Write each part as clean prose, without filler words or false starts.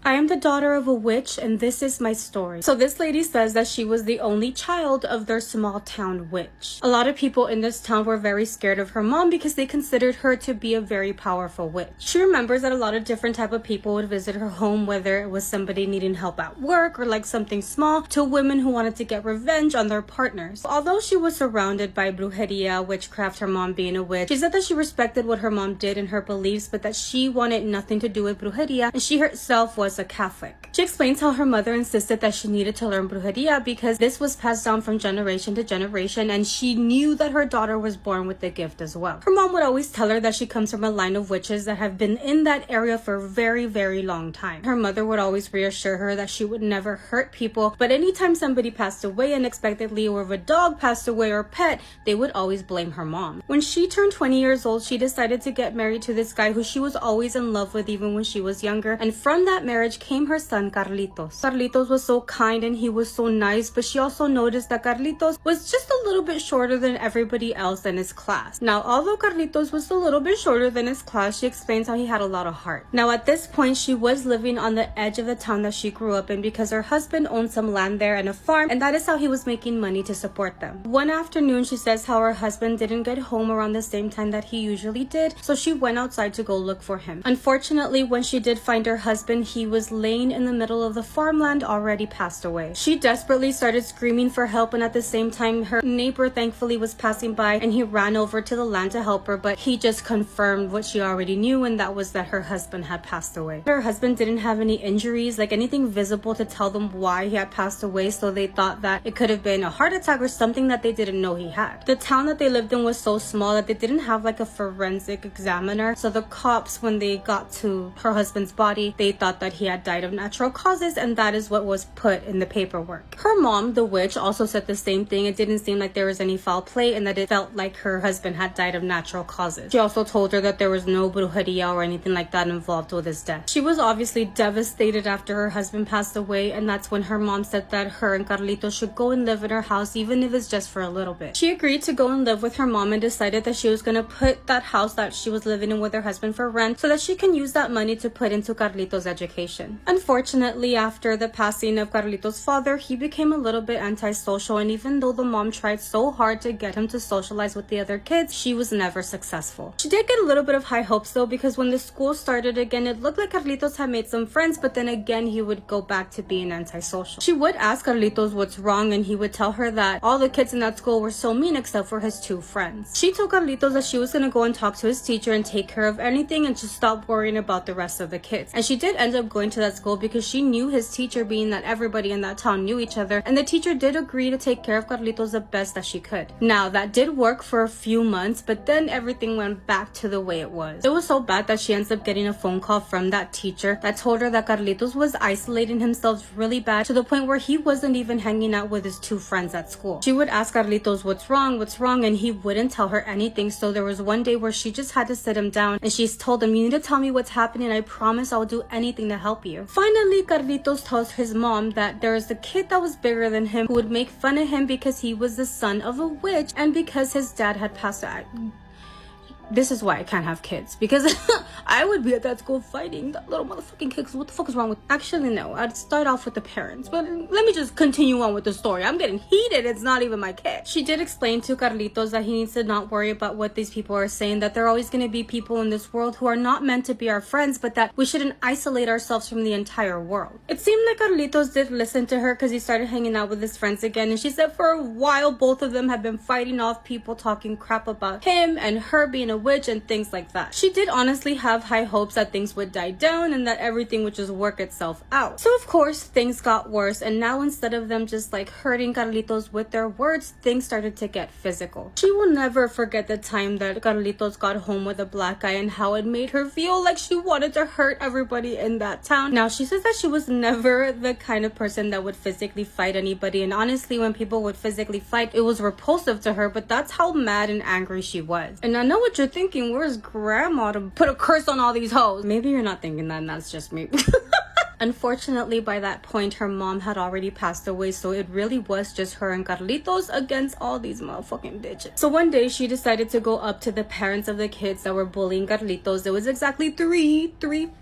I am the daughter of a witch and this is my story. So this lady says that she was the only child of their small town witch. A lot of people in this town were very scared of her mom because they considered her to be a very powerful witch. She remembers that a lot of different type of people would visit her home, whether it was somebody needing help at work or like something small, to women who wanted to get revenge on their partners. Although she was surrounded by brujeria, witchcraft, her mom being a witch, she said that she respected what her mom did and her beliefs, but that she wanted nothing to do with brujeria, and she herself was a Catholic. She explains how her mother insisted that she needed to learn brujeria because this was passed down from generation to generation, and she knew that her daughter was born with the gift as well. Her mom would always tell her that she comes from a line of witches that have been in that area for a very, very long time. Her mother would always reassure her that she would never hurt people, but anytime somebody passed away unexpectedly, or if a dog passed away or pet, they would always blame her mom. When she turned 20 years old, she decided to get married to this guy who she was always in love with even when she was younger, and from that marriage came her son Carlitos. Carlitos was so kind and he was so nice, but she also noticed that Carlitos was just a little bit shorter than everybody else in his class. Now, although Carlitos was a little bit shorter than his class, she explains how he had a lot of heart. Now, at this point, she was living on the edge of the town that she grew up in because her husband owned some land there and a farm, and that is how he was making money to support them. One afternoon, she says how her husband didn't get home around the same time that he usually did, so she went outside to go look for him. Unfortunately, when she did find her husband, he was laying in the middle of the farmland, already passed away. She desperately started screaming for help, and at the same time, her neighbor thankfully was passing by, and he ran over to the land to help her, but he just confirmed what she already knew, and that was that her husband had passed away. Her husband didn't have any injuries, like anything visible to tell them why he had passed away, so they thought that it could have been a heart attack or something that they didn't know he had. The town that they lived in was so small that they didn't have like a forensic examiner, so the cops, when they got to her husband's body, they thought that he had died of natural causes, and that is what was put in the paperwork. Her mom, the witch, also said the same thing. It didn't seem like there was any foul play and that it felt like her husband had died of natural causes. She also told her that there was no brujeria or anything like that involved with his death. She was obviously devastated after her husband passed away, and that's when her mom said that her and Carlitos should go and live in her house, even if it's just for a little bit. She agreed to go and live with her mom and decided that she was going to put that house that she was living in with her husband for rent so that she can use that money to put into Carlitos' education. Unfortunately, after the passing of Carlitos' father, he became a little bit antisocial, and even though the mom tried so hard to get him to socialize with the other kids, she was never successful. She did get a little bit of high hopes though, because when the school started again, it looked like Carlitos had made some friends, but then again he would go back to being antisocial. She would ask Carlitos what's wrong, and he would tell her that all the kids in that school were so mean except for his two friends. She told Carlitos that she was going to go and talk to his teacher and take care of anything and just stop worrying about the rest of the kids. And she did end up going to that school because she knew his teacher, being that everybody in that town knew each other, and the teacher did agree to take care of Carlitos the best that she could. Now, that did work for a few months, but then everything went back to the way it was. It was so bad that she ends up getting a phone call from that teacher that told her that Carlitos was isolating himself really bad, to the point where he wasn't even hanging out with his two friends at school. She would ask Carlitos what's wrong, and he wouldn't tell her anything. So there was one day where she just had to sit him down, and she told him, "You need to tell me what's happening. I promise I'll do anything to help you." Finally, Carlitos tells his mom that there is a kid that was bigger than him who would make fun of him because he was the son of a witch and because his dad had passed away. This is why I can't have kids, because I would be at that school fighting that little motherfucking kid. What the fuck is wrong with... Actually, no. I'd start off with the parents, but let me just continue on with the story. I'm getting heated. It's not even my kid. She did explain to Carlitos that he needs to not worry about what these people are saying, that there are always going to be people in this world who are not meant to be our friends, but that we shouldn't isolate ourselves from the entire world. It seemed like Carlitos did listen to her because he started hanging out with his friends again, and she said for a while both of them had been fighting off people talking crap about him and her being a witch and things like that. She did honestly have high hopes that things would die down and that everything would just work itself out. So of course things got worse, and now instead of them just like hurting Carlitos with their words, things started to get physical. She will never forget the time that Carlitos got home with a black eye and how it made her feel like she wanted to hurt everybody in that town. Now, she says that she was never the kind of person that would physically fight anybody, and honestly when people would physically fight, it was repulsive to her, but that's how mad and angry she was. And I know what you're thinking, where's grandma to put a curse on all these hoes? Maybe you're not thinking that, and that's just me. Unfortunately, by that point, her mom had already passed away, so it really was just her and Carlitos against all these motherfucking bitches. So one day, she decided to go up to the parents of the kids that were bullying Carlitos. There was exactly three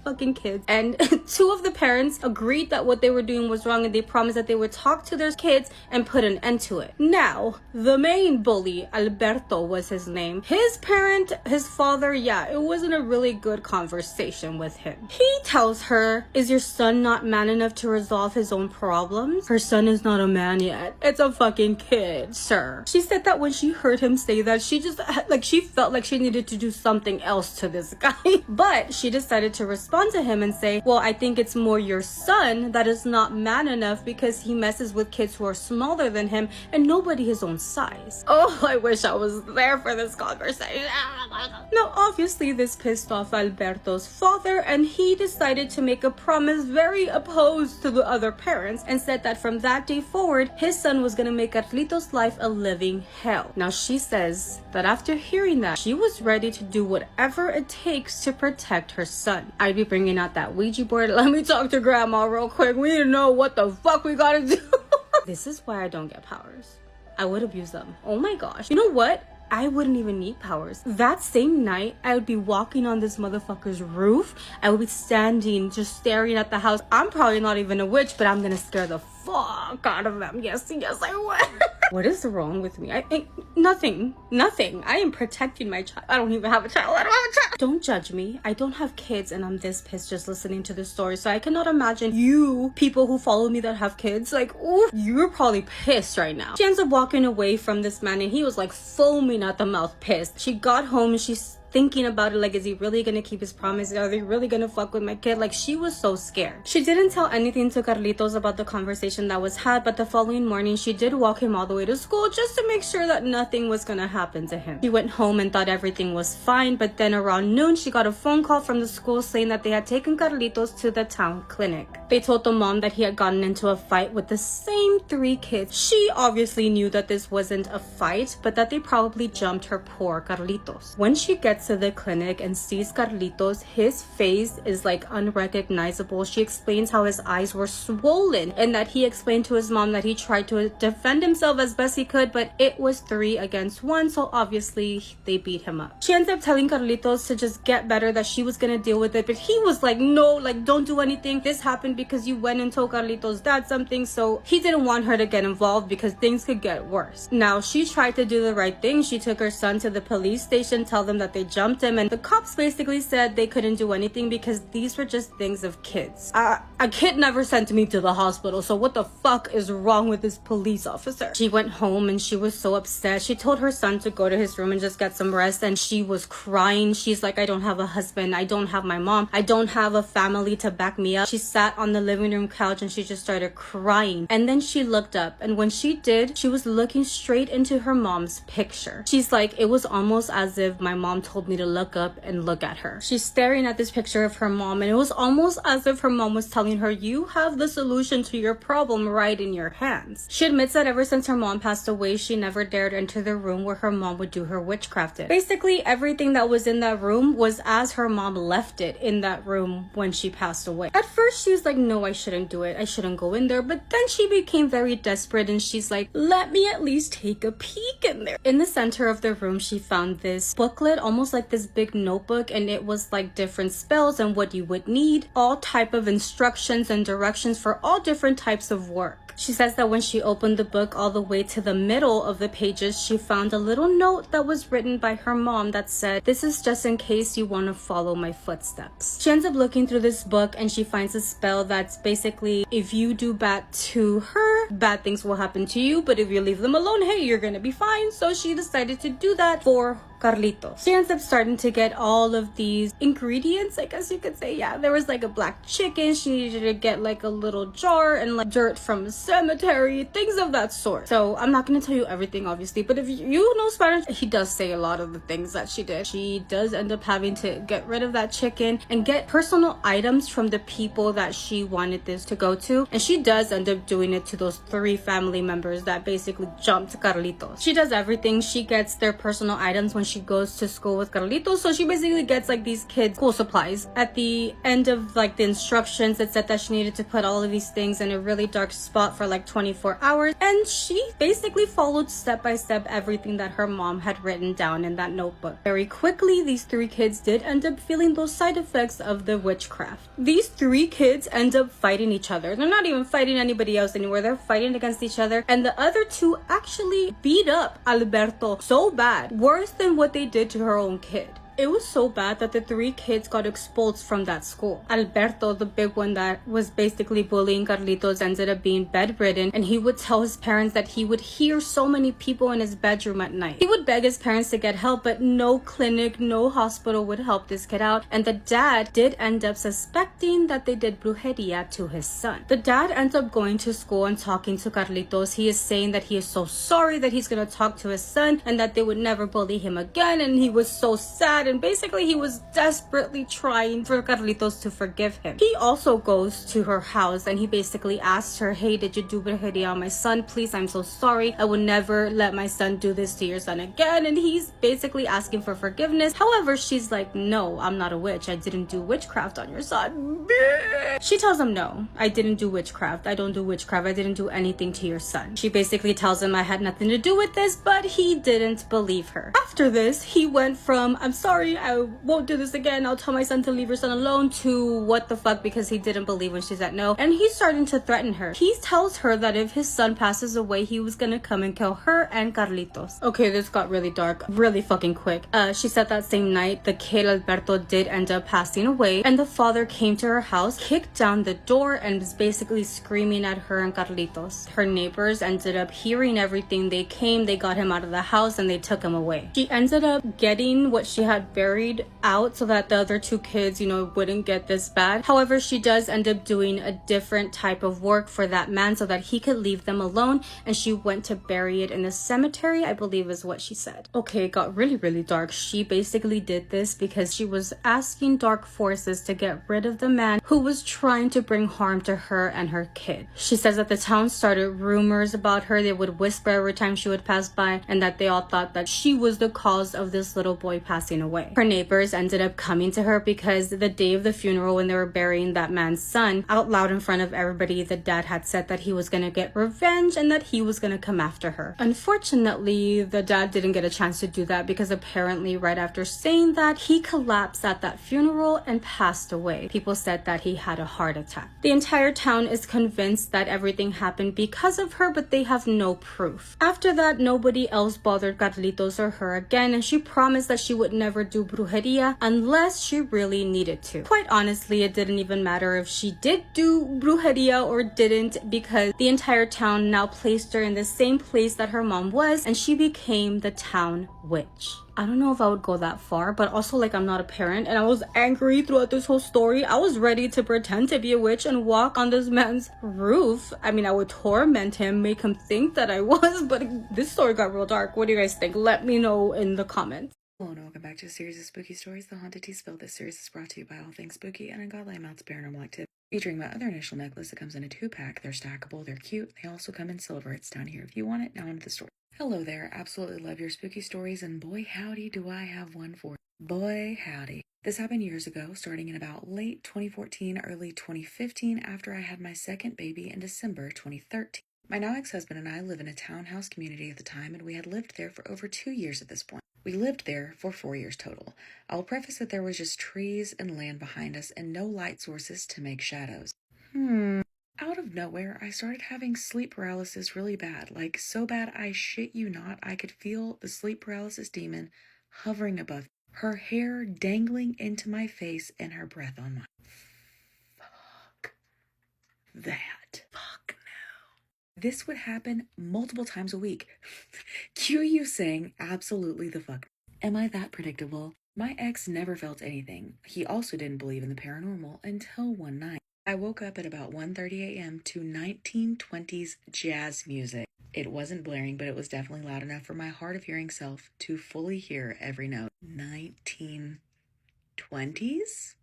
fucking kids, and two of the parents agreed that what they were doing was wrong, and they promised that they would talk to their kids and put an end to it. Now, the main bully, Alberto was his name, his parent, his father, yeah, it wasn't a really good conversation with him. He tells her, is your son not man enough to resolve his own problems? Her son is not a man yet. It's a fucking kid, sir. She said that when she heard him say that, she just, like, she felt like she needed to do something else to this guy. But she decided to respond to him and say, well, I think it's more your son that is not man enough because he messes with kids who are smaller than him and nobody his own size. Oh, I wish I was there for this conversation. Now, obviously, this pissed off Alberto's father, and he decided to make a promise very opposed to the other parents and said that from that day forward, his son was gonna make Carlitos' life a living hell. Now, she says that after hearing that, she was ready to do whatever it takes to protect her son. I'd be bringing out that Ouija board. Let me talk to grandma real quick. We need to know what the fuck we gotta do. This is why I don't get powers. I would abuse them. Oh my gosh. You know what? I wouldn't even need powers. That same night, I would be walking on this motherfucker's roof. I would be standing, just staring at the house. I'm probably not even a witch, but I'm gonna scare the fuck out of them. Yes, I would. What is wrong with me? I think nothing. I am protecting my child. I don't even have a child. Don't judge me. I don't have kids, and I'm this pissed just listening to this story. So I cannot imagine you people who follow me that have kids. Like, ooh, you're probably pissed right now. She ends up walking away from this man, and he was like foaming at the mouth, pissed. She got home and she's thinking about it, like, is he really gonna keep his promise? Are they really gonna fuck with my kid? Like, she was so scared. She didn't tell anything to Carlitos about the conversation that was had, but the following morning she did walk him all the way to school just to make sure that nothing was gonna happen to him. She went home and thought everything was fine, but then around noon she got a phone call from the school saying that they had taken Carlitos to the town clinic. They told the mom that he had gotten into a fight with the same 3 kids. She obviously knew that this wasn't a fight, but that they probably jumped her poor Carlitos. When she gets to the clinic and sees Carlitos, his face is like unrecognizable. She explains how his eyes were swollen and that he explained to his mom that he tried to defend himself as best he could, but it was 3 against 1, so obviously they beat him up. She ends up telling Carlitos to just get better, that she was gonna deal with it, but he was like, no, like, don't do anything. This happened because you went and told Carlitos' dad something, so he didn't want her to get involved because things could get worse. Now, she tried to do the right thing. She took her son to the police station, tell them that they jumped him, and the cops basically said they couldn't do anything because these were just things of kids. A kid never sent me to the hospital, so what the fuck is wrong with this police officer? She went home and she was so upset. She told her son to go to his room and just get some rest, and she was crying. She's like, I don't have a husband, I don't have my mom, I don't have a family to back me up. She sat on the living room couch and she just started crying, and then she looked up, and when she did, she was looking straight into her mom's picture. She's like, it was almost as if my mom told me to look up and look at her. She's staring at this picture of her mom, and it was almost as if her mom was telling her, you have the solution to your problem right in your hands. She admits that ever since her mom passed away, she never dared enter the room where her mom would do her witchcraft in. Basically, everything that was in that room was as her mom left it in that room when she passed away. At first, she was like, no, I shouldn't do it. I shouldn't go in there. But then she became very desperate, and she's like, let me at least take a peek in there. In the center of the room, she found this booklet, almost like this big notebook, and it was like different spells and what you would need, all type of instructions and directions for all different types of work. She says that when she opened the book all the way to the middle of the pages, she found a little note that was written by her mom that said, this is just in case you want to follow my footsteps. She ends up looking through this book and she finds a spell that's basically, if you do bad to her, bad things will happen to you, but if you leave them alone, hey, you're gonna be fine. So she decided to do that for Carlitos. She ends up starting to get all of these ingredients, I guess you could say. Yeah, there was like a black chicken. She needed to get like a little jar and like dirt from a cemetery, things of that sort. So I'm not going to tell you everything, obviously, but if you know Spanish, he does say a lot of the things that she did. She does end up having to get rid of that chicken and get personal items from the people that she wanted this to go to. And she does end up doing it to those 3 family members that basically jumped Carlitos. She does everything. She gets their personal items when she goes to school with Carlitos. So she basically gets like these kids school supplies. At the end of like the instructions, it said that she needed to put all of these things in a really dark spot for like 24 hours. And she basically followed step by step everything that her mom had written down in that notebook. Very quickly, these 3 kids did end up feeling those side effects of the witchcraft. These 3 kids end up fighting each other. They're not even fighting anybody else anymore. They're fighting against each other. And the other 2 actually beat up Alberto so bad, worse than what they did to her own kid. It was so bad that the 3 kids got expulsed from that school. Alberto, the big one that was basically bullying Carlitos, ended up being bedridden, and he would tell his parents that he would hear so many people in his bedroom at night. He would beg his parents to get help, but no clinic, no hospital would help this kid out, and the dad did end up suspecting that they did brujeria to his son. The dad ends up going to school and talking to Carlitos. He is saying that he is so sorry, that he's gonna talk to his son, and that they would never bully him again, and he was so sad. And basically he was desperately trying for Carlitos to forgive him. He also goes to her house and he basically asked her, hey, did you do brujeria on my son? Please, I'm so sorry. I would never let my son do this to your son again. And he's basically asking for forgiveness. However, she's like, no, I'm not a witch. I didn't do witchcraft on your son. She tells him, no, I didn't do witchcraft. I don't do witchcraft. I didn't do anything to your son. She basically tells him I had nothing to do with this, but he didn't believe her. After this, he went from, I'm sorry, I won't do this again, I'll tell my son to leave your son alone, to what the fuck, because he didn't believe when she said no. And he's starting to threaten her. He tells her that if his son passes away, he was gonna come and kill her and Carlitos. Okay, this got really dark really fucking quick. She said that same night the kid Alberto did end up passing away, and the father came to her house, kicked down the door, and was basically screaming at her and Carlitos. Her neighbors ended up hearing everything. They came, they got him out of the house, and they took him away. She ended up getting what she had buried out so that the other 2 kids, wouldn't get this bad. However, she does end up doing a different type of work for that man so that he could leave them alone, and she went to bury it in a cemetery, I believe is what she said. Okay, it got really, really dark. She basically did this because she was asking dark forces to get rid of the man who was trying to bring harm to her and her kid. She says that the town started rumors about her. They would whisper every time she would pass by, and that they all thought that she was the cause of this little boy passing away. Her neighbors ended up coming to her because the day of the funeral, when they were burying that man's son, out loud in front of everybody, the dad had said that he was gonna get revenge and that he was gonna come after her. Unfortunately, the dad didn't get a chance to do that because apparently right after saying that, he collapsed at that funeral and passed away. People said that he had a heart attack. The entire town is convinced that everything happened because of her, but they have no proof. After that, nobody else bothered Carlitos or her again, and she promised that she would never do brujeria unless she really needed to. Quite honestly, it didn't even matter if she did do brujeria or didn't, because the entire town now placed her in the same place that her mom was, and she became the town witch. I don't know if I would go that far, but also, like, I'm not a parent and I was angry throughout this whole story. I was ready to pretend to be a witch and walk on this man's roof. I mean, I would torment him, make him think that I was, but this story got real dark. What do you guys think? Let me know in the comments. Hello and welcome back to a series of spooky stories, The Haunted Tea Spill. This series is brought to you by all things spooky and ungodly amounts of paranormal activity. Featuring my other initial necklace that comes in a 2-pack. They're stackable, they're cute, they also come in silver. It's down here if you want it. Now onto the story. Hello there, absolutely love your spooky stories, and boy howdy do I have one for you. Boy howdy. This happened years ago, starting in about late 2014, early 2015, after I had my second baby in December 2013. My now ex-husband and I live in a townhouse community at the time, and we had lived there for over 2 years at this point. We lived there for 4 years total. I'll preface that there was just trees and land behind us and no light sources to make shadows. Out of nowhere, I started having sleep paralysis really bad. Like, so bad I shit you not, I could feel the sleep paralysis demon hovering above me, her hair dangling into my face and her breath on my... Fuck that. Fuck no. This would happen multiple times a week. Cue you saying absolutely the fuck. Am I that predictable? My ex never felt anything. He also didn't believe in the paranormal until one night. I woke up at about 1:30 a.m. to 1920s jazz music. It wasn't blaring, but it was definitely loud enough for my hard of hearing self to fully hear every note. 1920s?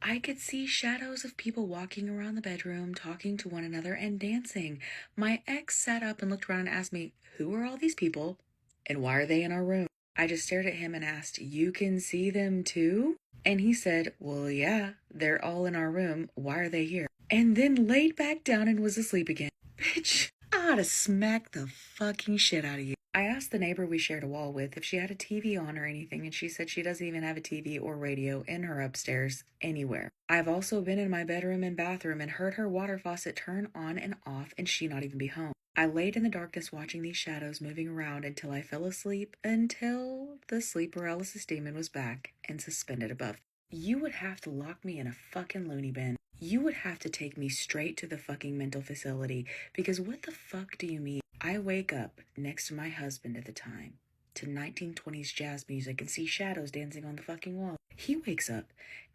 I could see shadows of people walking around the bedroom, talking to one another and dancing. My ex sat up and looked around and asked me, who are all these people? And why are they in our room? I just stared at him and asked, you can see them too? And he said, well, yeah, they're all in our room. Why are they here? And then laid back down and was asleep again. Bitch, I ought to smack the fucking shit out of you. I asked the neighbor we shared a wall with if she had a TV on or anything, and she said she doesn't even have a TV or radio in her upstairs anywhere. I've also been in my bedroom and bathroom and heard her water faucet turn on and off and she not even be home. I laid in the darkness watching these shadows moving around until I fell asleep, until the sleep paralysis demon was back and suspended above. You would have to lock me in a fucking loony bin. You would have to take me straight to the fucking mental facility, because what the fuck do you mean? I wake up next to my husband at the time to 1920s jazz music and see shadows dancing on the fucking wall. He wakes up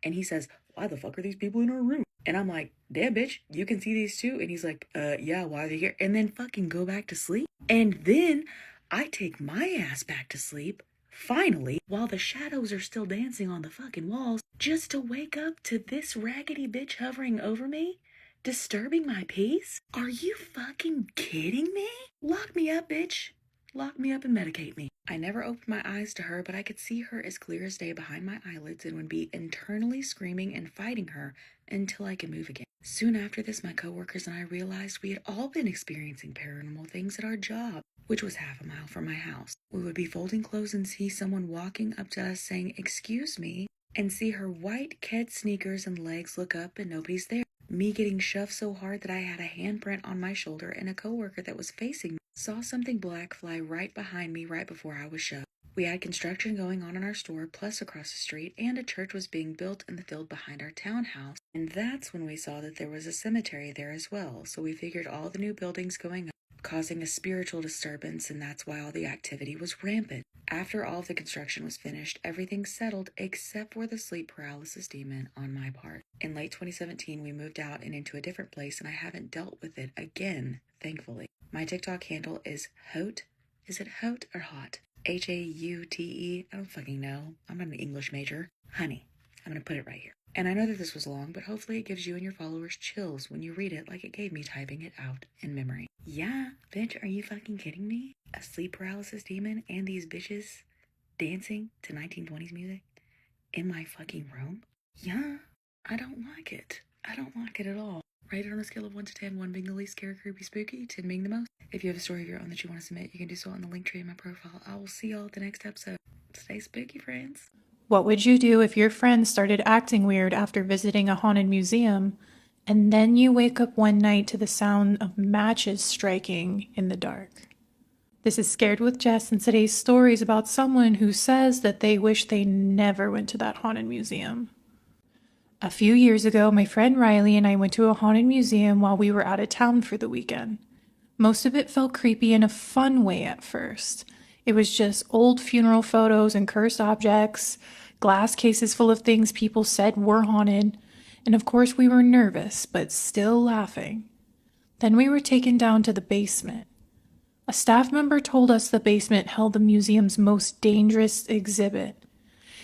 and he says, why the fuck are these people in our room? And I'm like, damn bitch, you can see these too? And he's like, yeah, why are they here? And then fucking go back to sleep. And then I take my ass back to sleep, finally, while the shadows are still dancing on the fucking walls, just to wake up to this raggedy bitch hovering over me, disturbing my peace? Are you fucking kidding me? Lock me up, bitch. Lock me up and medicate me. I never opened my eyes to her, but I could see her as clear as day behind my eyelids and would be internally screaming and fighting her until I could move again. Soon after this, my coworkers and I realized we had all been experiencing paranormal things at our job, which was half a mile from my house. We would be folding clothes and see someone walking up to us saying, excuse me, and see her white kid sneakers and legs look up and nobody's there. Me getting shoved so hard that I had a handprint on my shoulder, and a coworker that was facing me saw something black fly right behind me right before I was shoved. We had construction going on in our store, plus across the street, and a church was being built in the field behind our townhouse. And that's when we saw that there was a cemetery there as well, so we figured all the new buildings going up causing a spiritual disturbance, and that's why all the activity was rampant. After all of the construction was finished, everything settled except for the sleep paralysis demon on my part. In late 2017, we moved out and into a different place, and I haven't dealt with it again, thankfully. My TikTok handle is Hote. Is it Hote or Hot? Haute. I don't fucking know. I'm not an English major. Honey. I'm gonna put it right here. And I know that this was long, but hopefully it gives you and your followers chills when you read it like it gave me typing it out in memory. Yeah, bitch, are you fucking kidding me? A sleep paralysis demon and these bitches dancing to 1920s music in my fucking room? Yeah, I don't like it. I don't like it at all. Rate it on a scale of 1 to 10, 1 being the least scary, creepy, spooky, 10 being the most. If you have a story of your own that you want to submit, you can do so on the link tree in my profile. I will see y'all at the next episode. Stay spooky, friends. What would you do if your friend started acting weird after visiting a haunted museum, and then you wake up one night to the sound of matches striking in the dark? This is Scared with Jess, and today's story is about someone who says that they wish they never went to that haunted museum. A few years ago, my friend Riley and I went to a haunted museum while we were out of town for the weekend. Most of it felt creepy in a fun way at first. It was just old funeral photos and cursed objects, glass cases full of things people said were haunted, and of course we were nervous, but still laughing. Then we were taken down to the basement. A staff member told us the basement held the museum's most dangerous exhibit.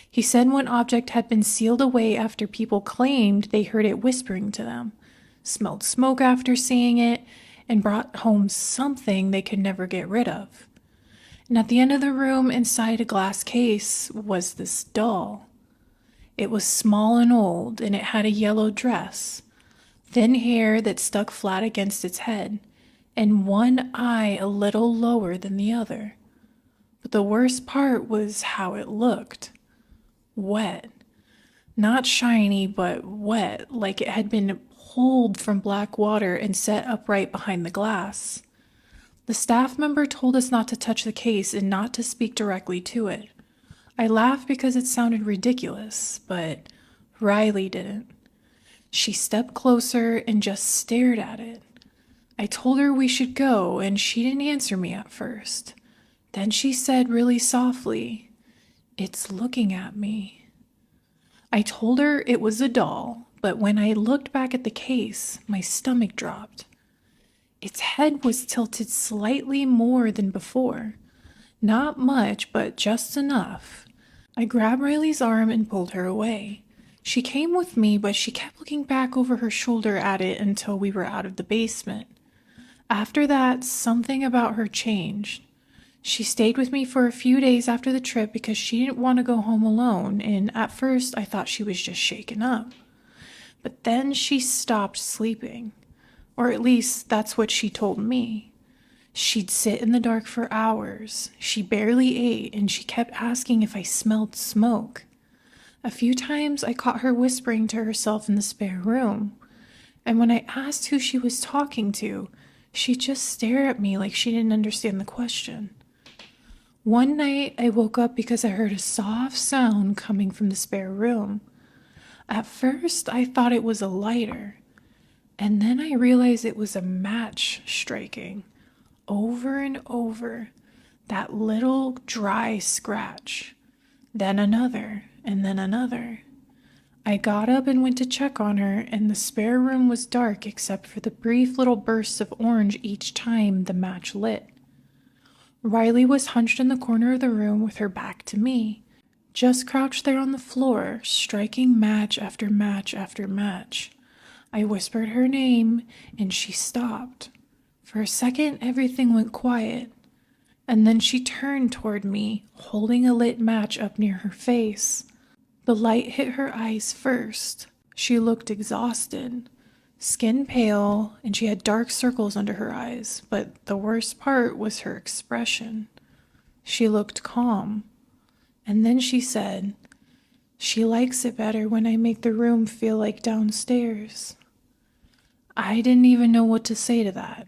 He said one object had been sealed away after people claimed they heard it whispering to them, smelled smoke after seeing it, and brought home something they could never get rid of. And at the end of the room, inside a glass case, was this doll. It was small and old, and it had a yellow dress, thin hair that stuck flat against its head, and one eye a little lower than the other. But the worst part was how it looked. Wet. Not shiny, but wet, like it had been pulled from black water and set upright behind the glass. The staff member told us not to touch the case and not to speak directly to it. I laughed because it sounded ridiculous, but Riley didn't. She stepped closer and just stared at it. I told her we should go, and she didn't answer me at first. Then she said really softly, "It's looking at me." I told her it was a doll, but when I looked back at the case, my stomach dropped. Its head was tilted slightly more than before. Not much, but just enough. I grabbed Riley's arm and pulled her away. She came with me, but she kept looking back over her shoulder at it until we were out of the basement. After that, something about her changed. She stayed with me for a few days after the trip because she didn't want to go home alone, and at first I thought she was just shaken up. But then she stopped sleeping, or at least that's what she told me. She'd sit in the dark for hours. She barely ate, and she kept asking if I smelled smoke. A few times I caught her whispering to herself in the spare room, and when I asked who she was talking to, she'd just stare at me like she didn't understand the question. One night I woke up because I heard a soft sound coming from the spare room. At first I thought it was a lighter, and then I realized it was a match striking. Over and over, that little dry scratch. Then another, and then another. I got up and went to check on her, and the spare room was dark except for the brief little bursts of orange each time the match lit. Riley was hunched in the corner of the room with her back to me, just crouched there on the floor, striking match after match after match. I whispered her name, and she stopped. For a second, everything went quiet, and then she turned toward me, holding a lit match up near her face. The light hit her eyes first. She looked exhausted, skin pale, and she had dark circles under her eyes, but the worst part was her expression. She looked calm, and then she said, "She likes it better when I make the room feel like downstairs." I didn't even know what to say to that.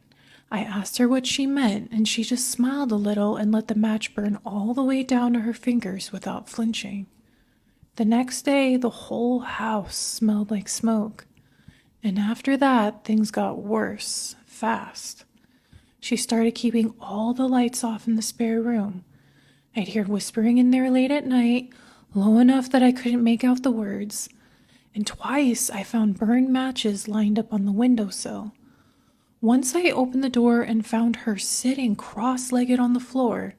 I asked her what she meant, and she just smiled a little and let the match burn all the way down to her fingers without flinching. The next day, the whole house smelled like smoke. And after that, things got worse, fast. She started keeping all the lights off in the spare room. I'd hear whispering in there late at night, low enough that I couldn't make out the words. And twice I found burned matches lined up on the windowsill. Once I opened the door and found her sitting cross-legged on the floor,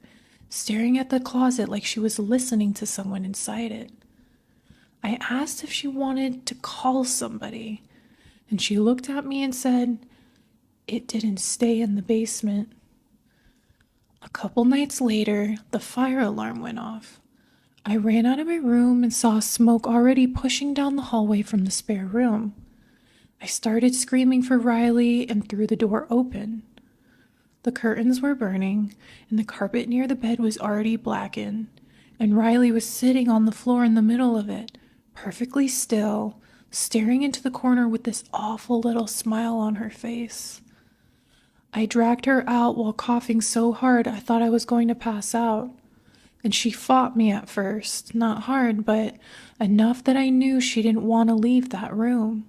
staring at the closet like she was listening to someone inside it. I asked if she wanted to call somebody, and she looked at me and said, "It didn't stay in the basement." A couple nights later, the fire alarm went off. I ran out of my room and saw smoke already pushing down the hallway from the spare room. I started screaming for Riley and threw the door open. The curtains were burning, and the carpet near the bed was already blackened, and Riley was sitting on the floor in the middle of it, perfectly still, staring into the corner with this awful little smile on her face. I dragged her out while coughing so hard I thought I was going to pass out. And she fought me at first, not hard, but enough that I knew she didn't want to leave that room.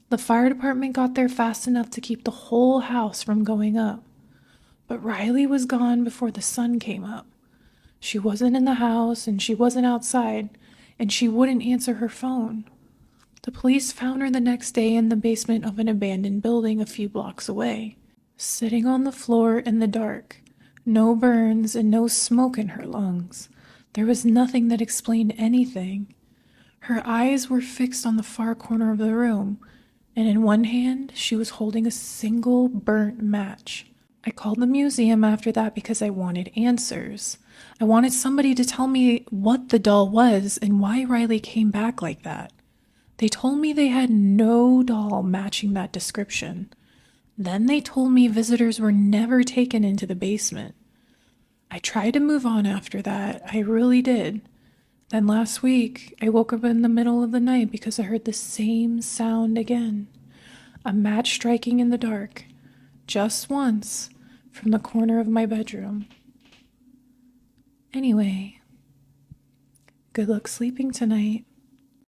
The fire department got there fast enough to keep the whole house from going up. But Riley was gone before the sun came up. She wasn't in the house, and she wasn't outside, and she wouldn't answer her phone. The police found her the next day in the basement of an abandoned building a few blocks away, sitting on the floor in the dark. No burns and no smoke in her lungs. There was nothing that explained anything. Her eyes were fixed on the far corner of the room, and in one hand she was holding a single burnt match. I called the museum after that because I wanted answers. I wanted somebody to tell me what the doll was and why Riley came back like that. They told me they had no doll matching that description. Then they told me visitors were never taken into the basement. I tried to move on after that. I really did. Then last week, I woke up in the middle of the night because I heard the same sound again. A match striking in the dark. Just once, from the corner of my bedroom. Anyway, good luck sleeping tonight.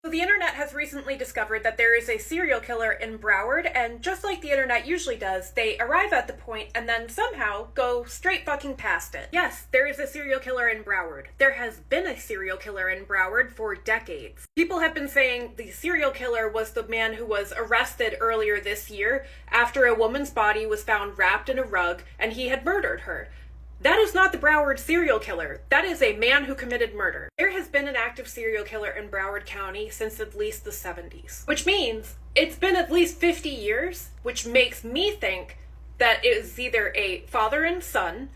So the internet has recently discovered that there is a serial killer in Broward, and just like the internet usually does, they arrive at the point and then somehow go straight fucking past it. Yes, there is a serial killer in Broward. There has been a serial killer in Broward for decades. People have been saying the serial killer was the man who was arrested earlier this year after a woman's body was found wrapped in a rug and he had murdered her. That is not the Broward serial killer. That is a man who committed murder. There has been an active serial killer in Broward County since at least the 70s. Which means it's been at least 50 years, which makes me think that it is either a father and son,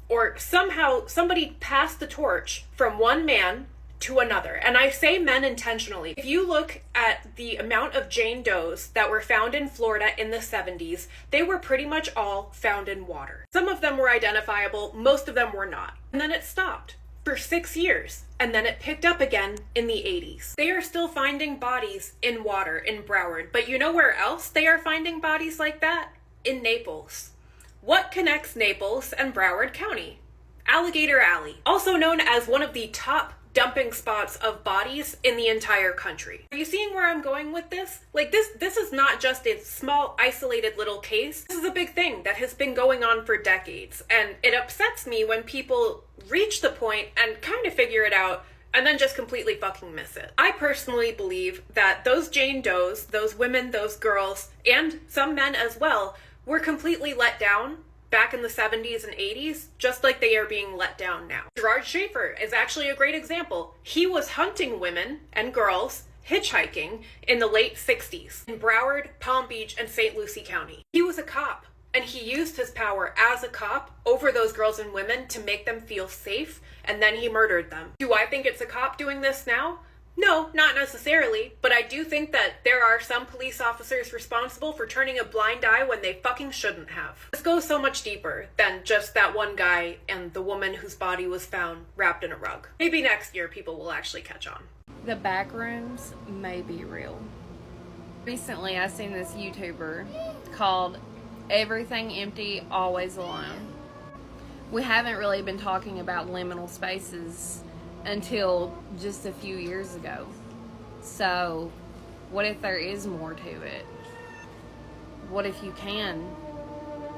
or somehow somebody passed the torch from one man to another. And I say men intentionally. If you look at the amount of Jane Does that were found in Florida in the 70s, they were pretty much all found in water. Some of them were identifiable, most of them were not. And then it stopped for 6 years, and then it picked up again in the 80s. They are still finding bodies in water in Broward, but you know where else they are finding bodies like that? In Naples. What connects Naples and Broward County? Alligator Alley, also known as one of the top dumping spots of bodies in the entire country. Are you seeing where I'm going with this? Like this is not just a small isolated little case. This is a big thing that has been going on for decades, and it upsets me when people reach the point and kind of figure it out and then just completely fucking miss it. I personally believe that those Jane Does, those women, those girls, and some men as well, were completely let down back in the 70s and 80s, just like they are being let down now. Gerard Schaefer is actually a great example. He was hunting women and girls hitchhiking in the late 60s in Broward, Palm Beach, and St. Lucie County. He was a cop, and he used his power as a cop over those girls and women to make them feel safe, and then he murdered them. Do I think it's a cop doing this now? No, not necessarily, but I do think that there are some police officers responsible for turning a blind eye when they fucking shouldn't have. This goes so much deeper than just that one guy and the woman whose body was found wrapped in a rug. Maybe next year people will actually catch on. The back rooms may be real. Recently I seen this YouTuber called Everything Empty, Always Alone. We haven't really been talking about liminal spaces until just a few years ago. So what if there is more to it? What if you can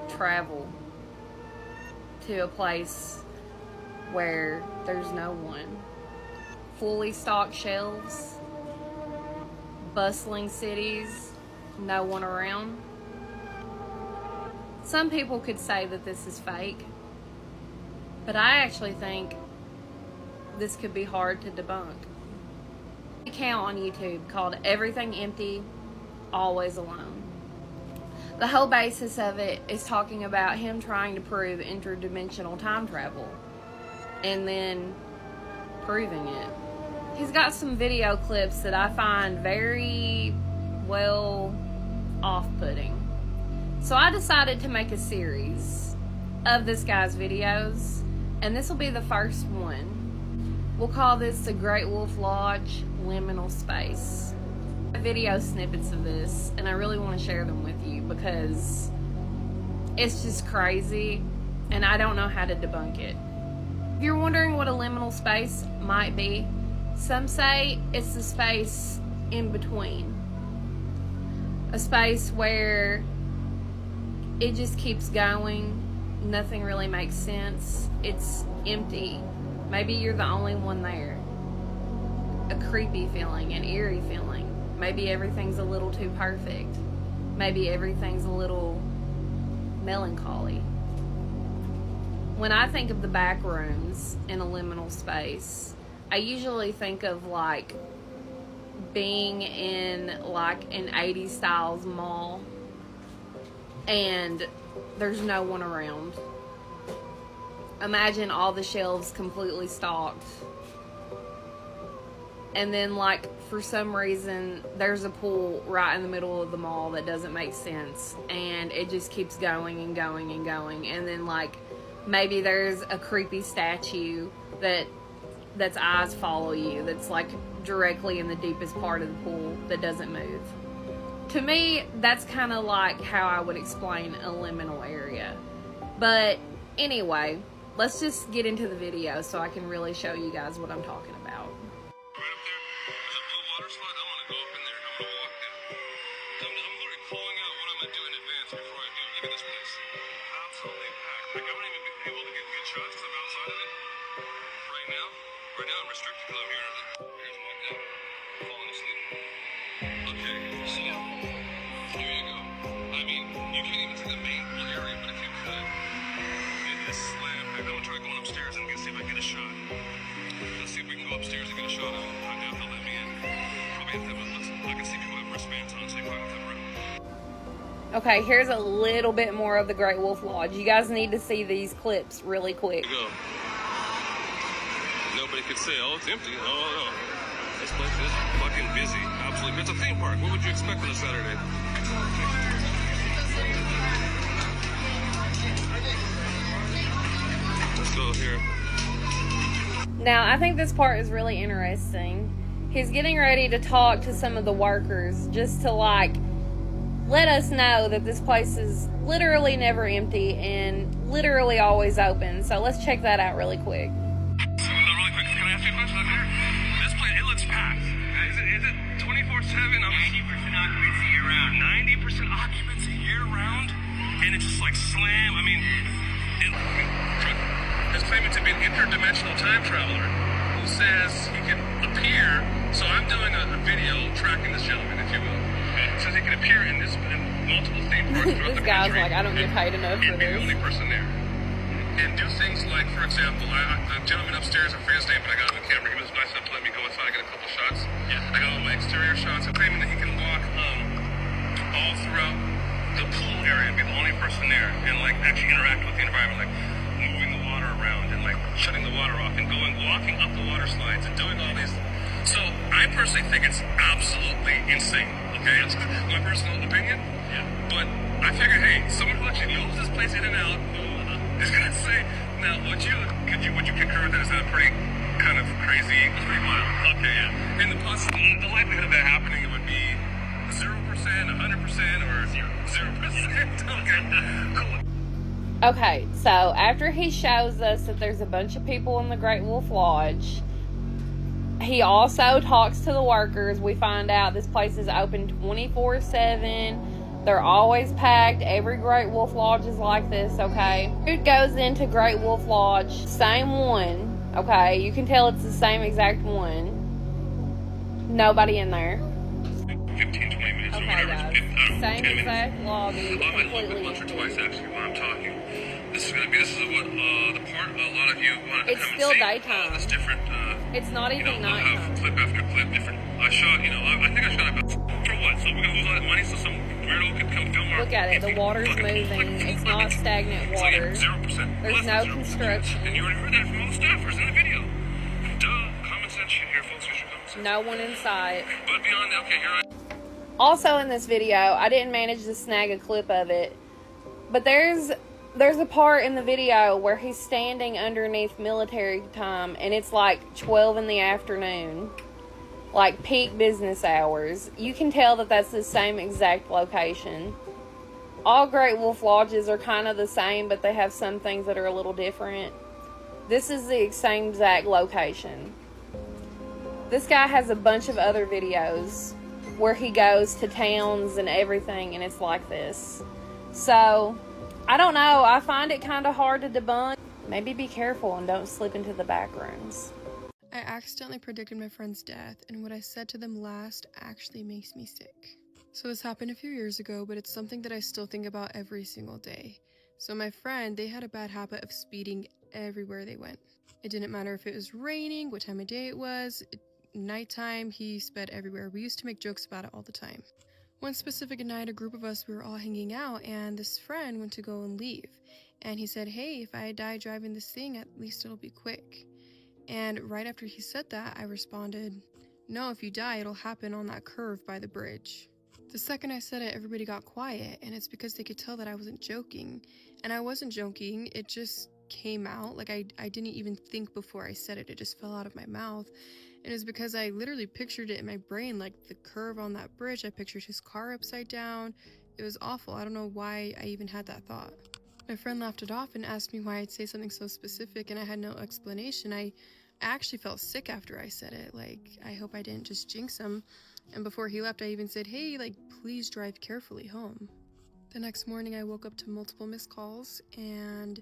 travel to a place where there's no one? Fully stocked shelves, bustling cities, no one around. Some people could say that this is fake, but I actually think this could be hard to debunk. An account on YouTube called Everything Empty, Always Alone. The whole basis of it is talking about him trying to prove interdimensional time travel and then proving it. He's got some video clips that I find very, well, off-putting. So I decided to make a series of this guy's videos, and this will be the first one. We'll call this the Great Wolf Lodge Liminal Space. Video snippets of this, and I really want to share them with you because it's just crazy and I don't know how to debunk it. If you're wondering what a liminal space might be, some say it's the space in between. A space where it just keeps going, nothing really makes sense, it's empty. Maybe you're the only one there. A creepy feeling, an eerie feeling. Maybe everything's a little too perfect. Maybe everything's a little melancholy. When I think of the back rooms in a liminal space, I usually think of like being in like an 80s styles mall and there's no one around. Imagine all the shelves completely stocked. And then like for some reason there's a pool right in the middle of the mall that doesn't make sense, and it just keeps going and going and going. And then like maybe there's a creepy statue that's eyes follow you, that's like directly in the deepest part of the pool that doesn't move. To me, that's kind of like how I would explain a liminal area. But anyway, let's just get into the video so I can really show you guys what I'm talking about. Right up there, there's a blue water slide. I'm gonna go up in there and I'm gonna walk down. I'm literally pulling out what I'm gonna do in advance before I do. Look at this place. Absolutely packed. Like I wouldn't even be able to get good shots because I'm outside of it. Right now I'm restricted because I'm here. Here's one down. Falling asleep. Okay, so here you go. I mean, you can't even see the main pool area, but if you could, it is slam packed. I'm gonna try going upstairs and see if I can get a shot. Let's see if we can go upstairs and get a shot of it. I doubt they'll let me in. Probably have to have I can see people have wristbands on, so you probably have to have Okay, here's a little bit more of the Great Wolf Lodge. You guys need to see these clips really quick. Go. Nobody could say, oh, it's empty. Oh, no. This place is fucking busy. Absolutely. It's a theme park. What would you expect on a Saturday? Let's go here. Now, I think this part is really interesting. He's getting ready to talk to some of the workers just to, like, let us know that this place is literally never empty and literally always open. So let's check that out really quick. Really quick, can I ask you a question up here? This place, it looks packed. Is it 24/7? 90% occupancy year round. 90% occupancy year round? And it's just like slam. I mean, it's claiming to be an interdimensional time traveler who says he can appear. So I'm doing a video tracking this gentleman, if you will. It says he can appear in multiple theme parks throughout This the guy's country. like, I don't get paid enough for He'd be the this. only person there. And do things like, for example, the gentleman upstairs, I forget his name, but I got him on camera. He was nice enough to let me go inside. I got a couple shots. Yeah. I got all my exterior shots. I'm claiming that he can walk all throughout the pool area and be the only person there and like actually interact with the environment, like moving the water around and like shutting the water off and walking up the water slides and doing all these. So I personally think it's absolutely insane. Okay, it's my personal opinion. Yeah. But I figured, hey, someone who actually knows this place in and out is gonna say, now, would you concur with that? Is that pretty kind of crazy? It's pretty wild. Okay, yeah. And the likelihood of that happening, it would be 0%, 100%, or 0%. Okay, cool. Okay, so after he shows us that there's a bunch of people in the Great Wolf Lodge, he also talks to the workers. We find out this place is open 24/7. They're always packed. Every Great Wolf Lodge is like this, okay? Dude goes into Great Wolf Lodge, same one, okay? You can tell it's the same exact one. Nobody in there. 15, 20 minutes or Okay, whatever. guys. Same exact lobby, Well, I might look completely once or empty. twice actually while I'm talking. This is what the part a lot of you wanted to It's come still and see. daytime. It's different. It's not You know, even I'll have nighttime. clip after clip, different. I think I shot about for what? So we're gonna lose all that money so some weirdo could come film our. Look at it. The water's moving. It's not stagnant So yeah, water. 0%. There's no construction. And you already heard that from all the staffers in the video. Duh, common sense shit here, folks. Use your common sense. No one in sight. But beyond that, okay, here I. Also in this video, I didn't manage to snag a clip of it, but there's a part in the video where he's standing underneath military time, and it's like 12 in the afternoon, like peak business hours. You can tell that that's the same exact location. All Great Wolf Lodges are kind of the same, but they have some things that are a little different. This is the same exact location. This guy has a bunch of other videos where he goes to towns and everything, and it's like this. So, I don't know. I find it kind of hard to debunk. Maybe be careful and don't slip into the back rooms. I accidentally predicted my friend's death, and what I said to them last actually makes me sick. So this happened a few years ago, but it's something that I still think about every single day. So my friend, they had a bad habit of speeding everywhere they went. It didn't matter if it was raining, what time of day it was, nighttime, he sped everywhere. We used to make jokes about it all the time. One specific night, a group of us, we were all hanging out, and this friend went to go and leave. And he said, hey, if I die driving this thing, at least it'll be quick. And right after he said that, I responded, no, if you die, it'll happen on that curve by the bridge. The second I said it, everybody got quiet, and it's because they could tell that I wasn't joking. And I wasn't joking, it just came out. Like, I didn't even think before I said it, it just fell out of my mouth. And it was because I literally pictured it in my brain, like the curve on that bridge. I pictured his car upside down. It was awful. I don't know why I even had that thought. My friend laughed it off and asked me why I'd say something so specific, and I had no explanation. I actually felt sick after I said it. Like, I hope I didn't just jinx him. And before he left, I even said, hey, like, please drive carefully home. The next morning, I woke up to multiple missed calls, and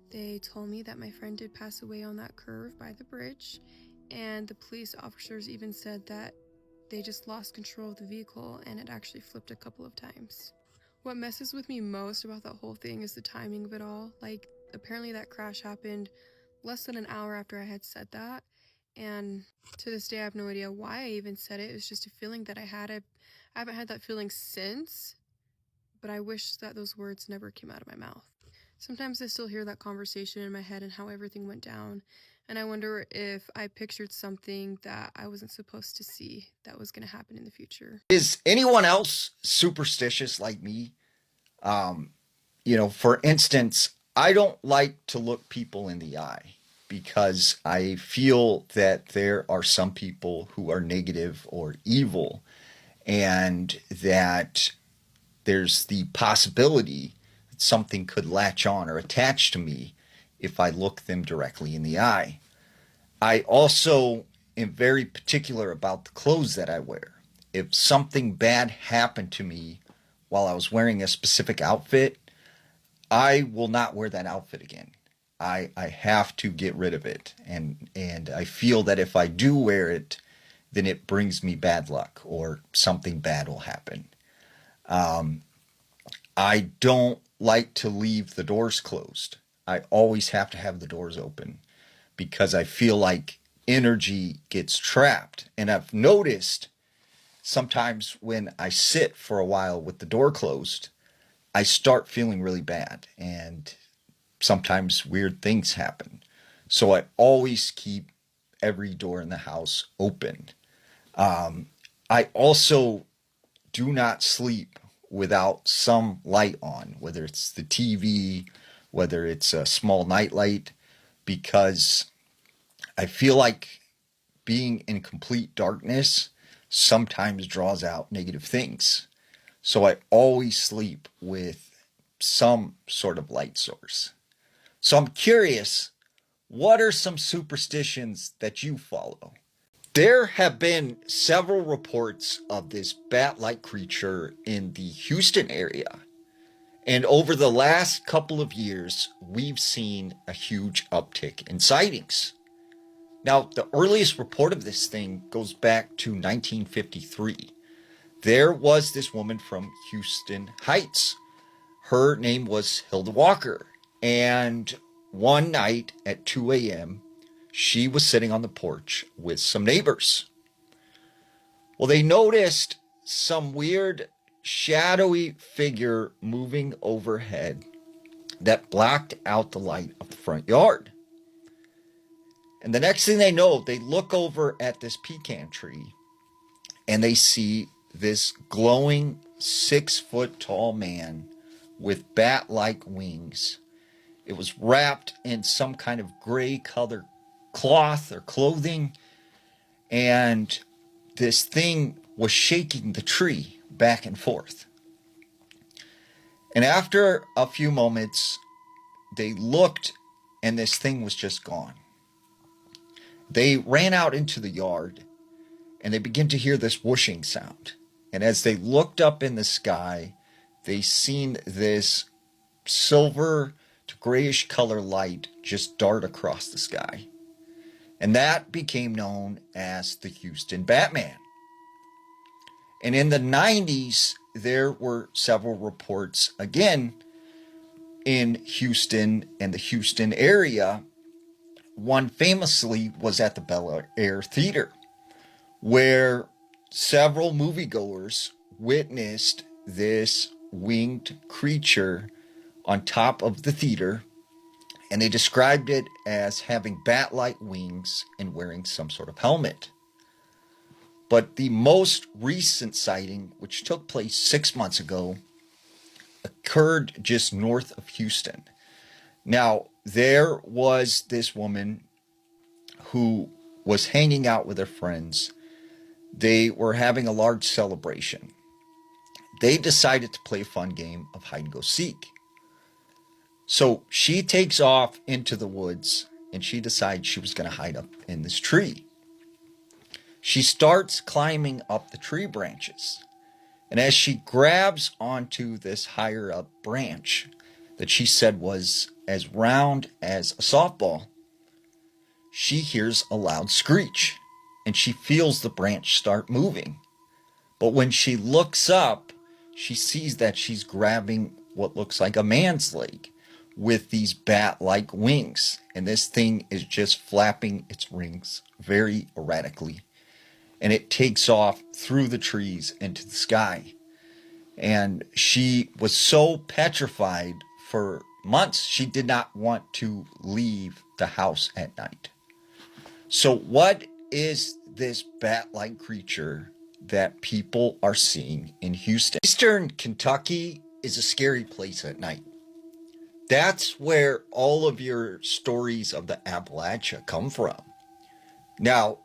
they told me that my friend did pass away on that curve by the bridge. And the police officers even said that they just lost control of the vehicle and it actually flipped a couple of times. What messes with me most about that whole thing is the timing of it all. Like, apparently that crash happened less than an hour after I had said that. And to this day, I have no idea why I even said it. It was just a feeling that I had. I haven't had that feeling since. but I wish that those words never came out of my mouth. Sometimes I still hear that conversation in my head and how everything went down, and I wonder if I pictured something that I wasn't supposed to see that was going to happen in the future. Is anyone else superstitious like me? For instance, I don't like to look people in the eye because I feel that there are some people who are negative or evil, and that there's the possibility that something could latch on or attach to me if I look them directly in the eye. I also am very particular about the clothes that I wear. If something bad happened to me while I was wearing a specific outfit, I will not wear that outfit again. I have to get rid of it. And I feel that if I do wear it, then it brings me bad luck or something bad will happen. I don't like to leave the doors closed. I always have to have the doors open because I feel like energy gets trapped. And I've noticed sometimes when I sit for a while with the door closed, I start feeling really bad, and sometimes weird things happen. So I always keep every door in the house open. I also do not sleep without some light on, whether it's the TV, whether it's a small nightlight, because I feel like being in complete darkness sometimes draws out negative things. So I always sleep with some sort of light source. So I'm curious, what are some superstitions that you follow? There have been several reports of this bat-like creature in the Houston area. And over the last couple of years, we've seen a huge uptick in sightings. Now, the earliest report of this thing goes back to 1953. There was this woman from Houston Heights. Her name was Hilda Walker. And one night at 2 a.m., she was sitting on the porch with some neighbors. Well, they noticed some weird shadowy figure moving overhead that blocked out the light of the front yard. And the next thing they know, they look over at this pecan tree and they see this glowing 6-foot tall man with bat-like wings. It was wrapped in some kind of gray colored cloth or clothing, and this thing was shaking the tree back and forth. And after a few moments, they looked and this thing was just gone. They ran out into the yard and they began to hear this whooshing sound. And as they looked up in the sky, they seen this silver to grayish color light just dart across the sky. And that became known as the Houston Batman. And in the 90s, there were several reports, again, in Houston and the Houston area. One famously was at the Bel Air Theater, where several moviegoers witnessed this winged creature on top of the theater, and they described it as having bat-like wings and wearing some sort of helmet. But the most recent sighting, which took place 6 months ago, occurred just north of Houston. Now, there was this woman who was hanging out with her friends. They were having a large celebration. They decided to play a fun game of hide and go seek. So she takes off into the woods and she decides she was going to hide up in this tree. She starts climbing up the tree branches. And as she grabs onto this higher up branch that she said was as round as a softball, she hears a loud screech and she feels the branch start moving. But when she looks up, she sees that she's grabbing what looks like a man's leg with these bat-like wings. And this thing is just flapping its wings very erratically. And it takes off through the trees into the sky. And she was so petrified for months, she did not want to leave the house at night. So what is this bat-like creature that people are seeing in Houston? Eastern Kentucky is a scary place at night. That's where all of your stories of the Appalachia come from. Now,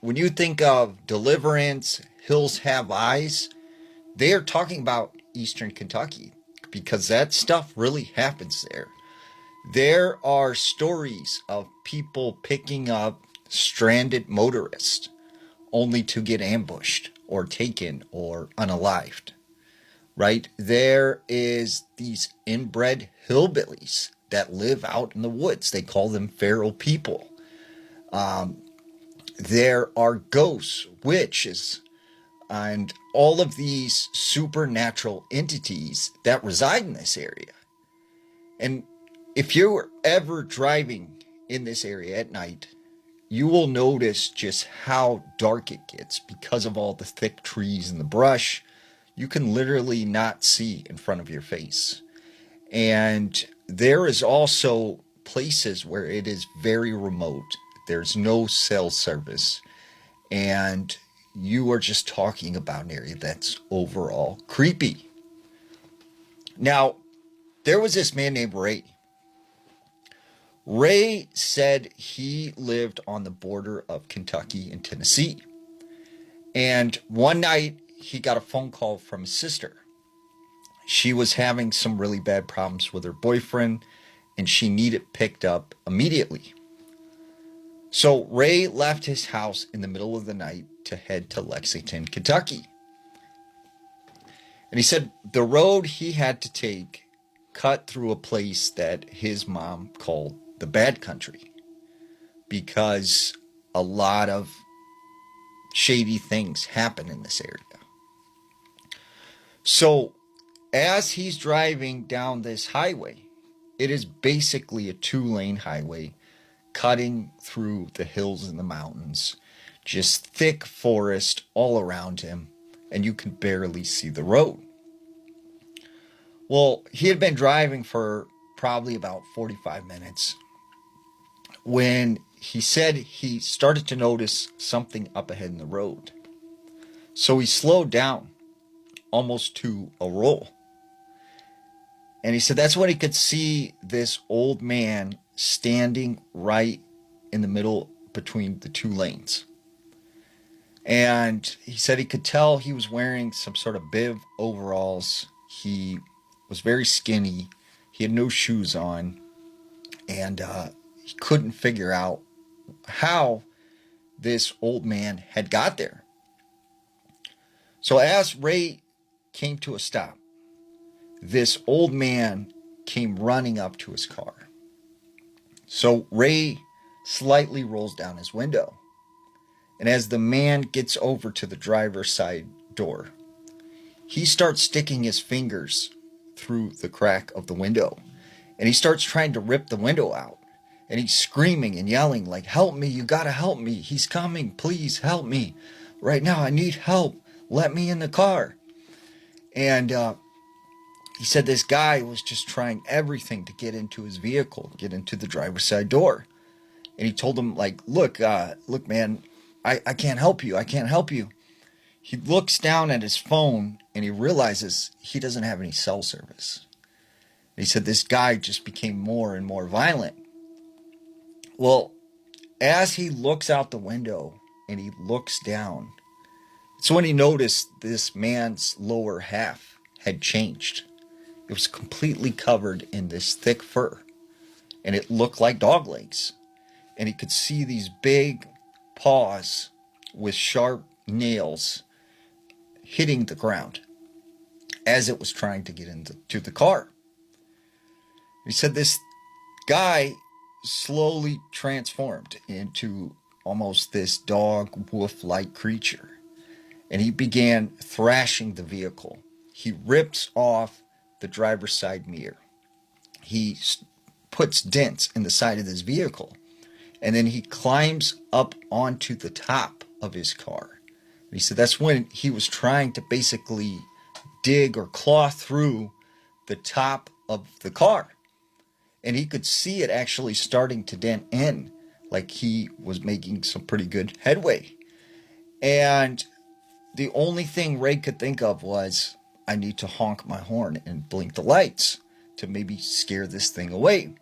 when you think of Deliverance, Hills Have Eyes, they are talking about Eastern Kentucky because that stuff really happens there. There are stories of people picking up stranded motorists only to get ambushed or taken or unalived, right? There is these inbred hillbillies that live out in the woods. They call them feral people. There are ghosts, witches, and all of these supernatural entities that reside in this area. And if you're ever driving in this area at night, you will notice just how dark it gets because of all the thick trees and the brush. You can literally not see in front of your face. And there is also places where it is very remote. There's no cell service. And you are just talking about an area that's overall creepy. Now, there was this man named Ray. Ray said he lived on the border of Kentucky and Tennessee. And one night he got a phone call from his sister. She was having some really bad problems with her boyfriend and she needed picked up immediately. So Ray left his house in the middle of the night to head to Lexington, Kentucky. And he said the road he had to take cut through a place that his mom called the bad country because a lot of shady things happen in this area. So as he's driving down this highway, it is basically a 2-lane highway cutting through the hills and the mountains, just thick forest all around him, and you can barely see the road. Well, he had been driving for probably about 45 minutes when he said he started to notice something up ahead in the road. So he slowed down almost to a roll. And he said that's when he could see this old man standing right in the middle between the 2 lanes. And he said he could tell he was wearing some sort of bib overalls. He was very skinny. He had no shoes on. And he couldn't figure out how this old man had got there. So as Ray came to a stop, this old man came running up to his car. So Ray slightly rolls down his window. And as the man gets over to the driver's side door, he starts sticking his fingers through the crack of the window. And he starts trying to rip the window out. And he's screaming and yelling like, "Help me, you gotta help me. He's coming, please help me. Right now, I need help. Let me in the car." And he said this guy was just trying everything to get into his vehicle, get into the driver's side door. And he told him, like, look, man, I can't help you. I can't help you. He looks down at his phone and he realizes he doesn't have any cell service. And he said this guy just became more and more violent. Well, as he looks out the window and he looks down, it's when he noticed this man's lower half had changed. It was completely covered in this thick fur, and it looked like dog legs. And he could see these big paws with sharp nails hitting the ground as it was trying to get into the car. He said this guy slowly transformed into almost this dog wolf-like creature, and he began thrashing the vehicle. He rips off the driver's side mirror. He puts dents in the side of this vehicle, and then he climbs up onto the top of his car. And he said that's when he was trying to basically dig or claw through the top of the car. And he could see it actually starting to dent in, like he was making some pretty good headway. And the only thing Ray could think of was, I need to honk my horn and blink the lights to maybe scare this thing away.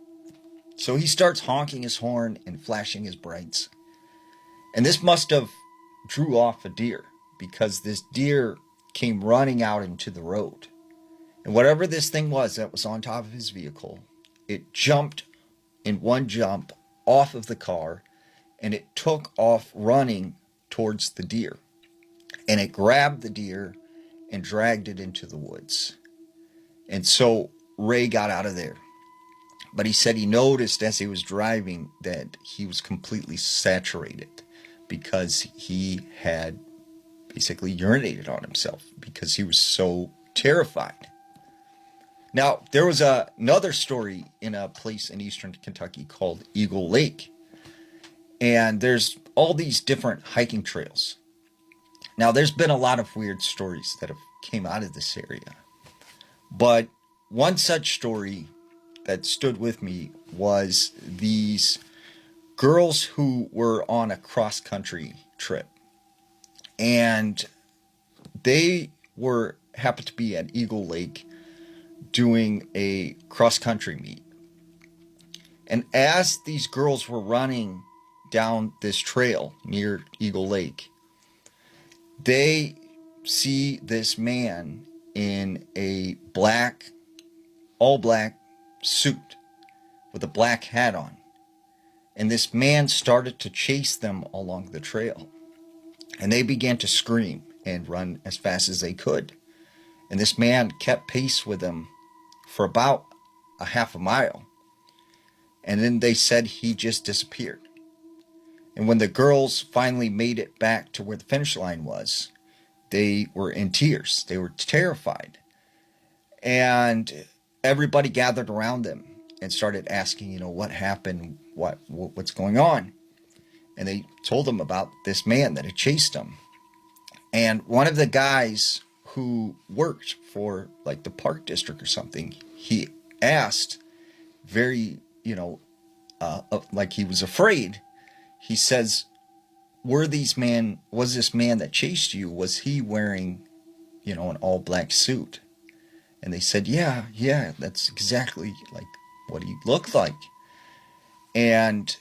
So he starts honking his horn and flashing his brights. And this must have drew off a deer, because this deer came running out into the road. And whatever this thing was that was on top of his vehicle, it jumped in one jump off of the car, and it took off running towards the deer. And it grabbed the deer and dragged it into the woods. And so Ray got out of there. But he said he noticed as he was driving that he was completely saturated, because he had basically urinated on himself because he was so terrified. Now, there was another story in a place in eastern Kentucky called Eagle Lake. And there's all these different hiking trails. Now, there's been a lot of weird stories that have came out of this area. But one such story that stood with me was these girls who were on a cross-country trip. And they happened to be at Eagle Lake doing a cross-country meet. And as these girls were running down this trail near Eagle Lake, they see this man in a all black suit with a black hat on. And this man started to chase them along the trail. And they began to scream and run as fast as they could. And this man kept pace with them for about a half a mile. And then they said he just disappeared. And when the girls finally made it back to where the finish line was, they were in tears. They were terrified. And everybody gathered around them and started asking, what happened? What's going on? And they told them about this man that had chased them. And one of the guys who worked for like the park district or something, he asked very, like he was afraid. He says, was this man that chased you, was he wearing, an all black suit? And they said, yeah, that's exactly like what he looked like. And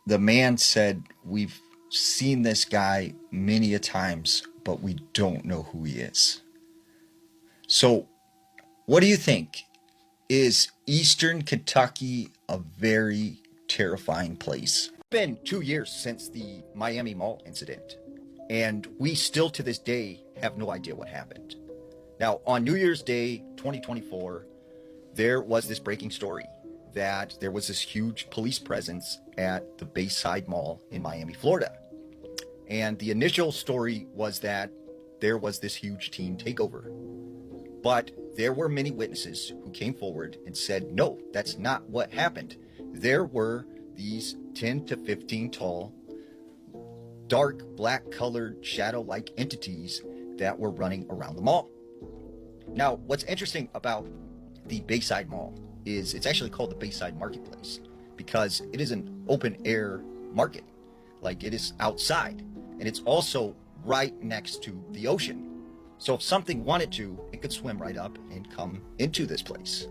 the man said, we've seen this guy many a times, but we don't know who he is. So what do you think? Is Eastern Kentucky a very terrifying place? It's been 2 years since the Miami Mall incident, and we still to this day have no idea what happened. Now, on New Year's Day 2024, there was this breaking story that there was this huge police presence at the Bayside Mall in Miami, Florida. And the initial story was that there was this huge teen takeover. But there were many witnesses who came forward and said, no, that's not what happened. There were these 10 to 15 tall, dark black colored shadow-like entities that were running around the mall. Now, what's interesting about the Bayside Mall is it's actually called the Bayside Marketplace because it is an open air market. Like, it is outside, and it's also right next to the ocean. So if something wanted to, it could swim right up and come into this place.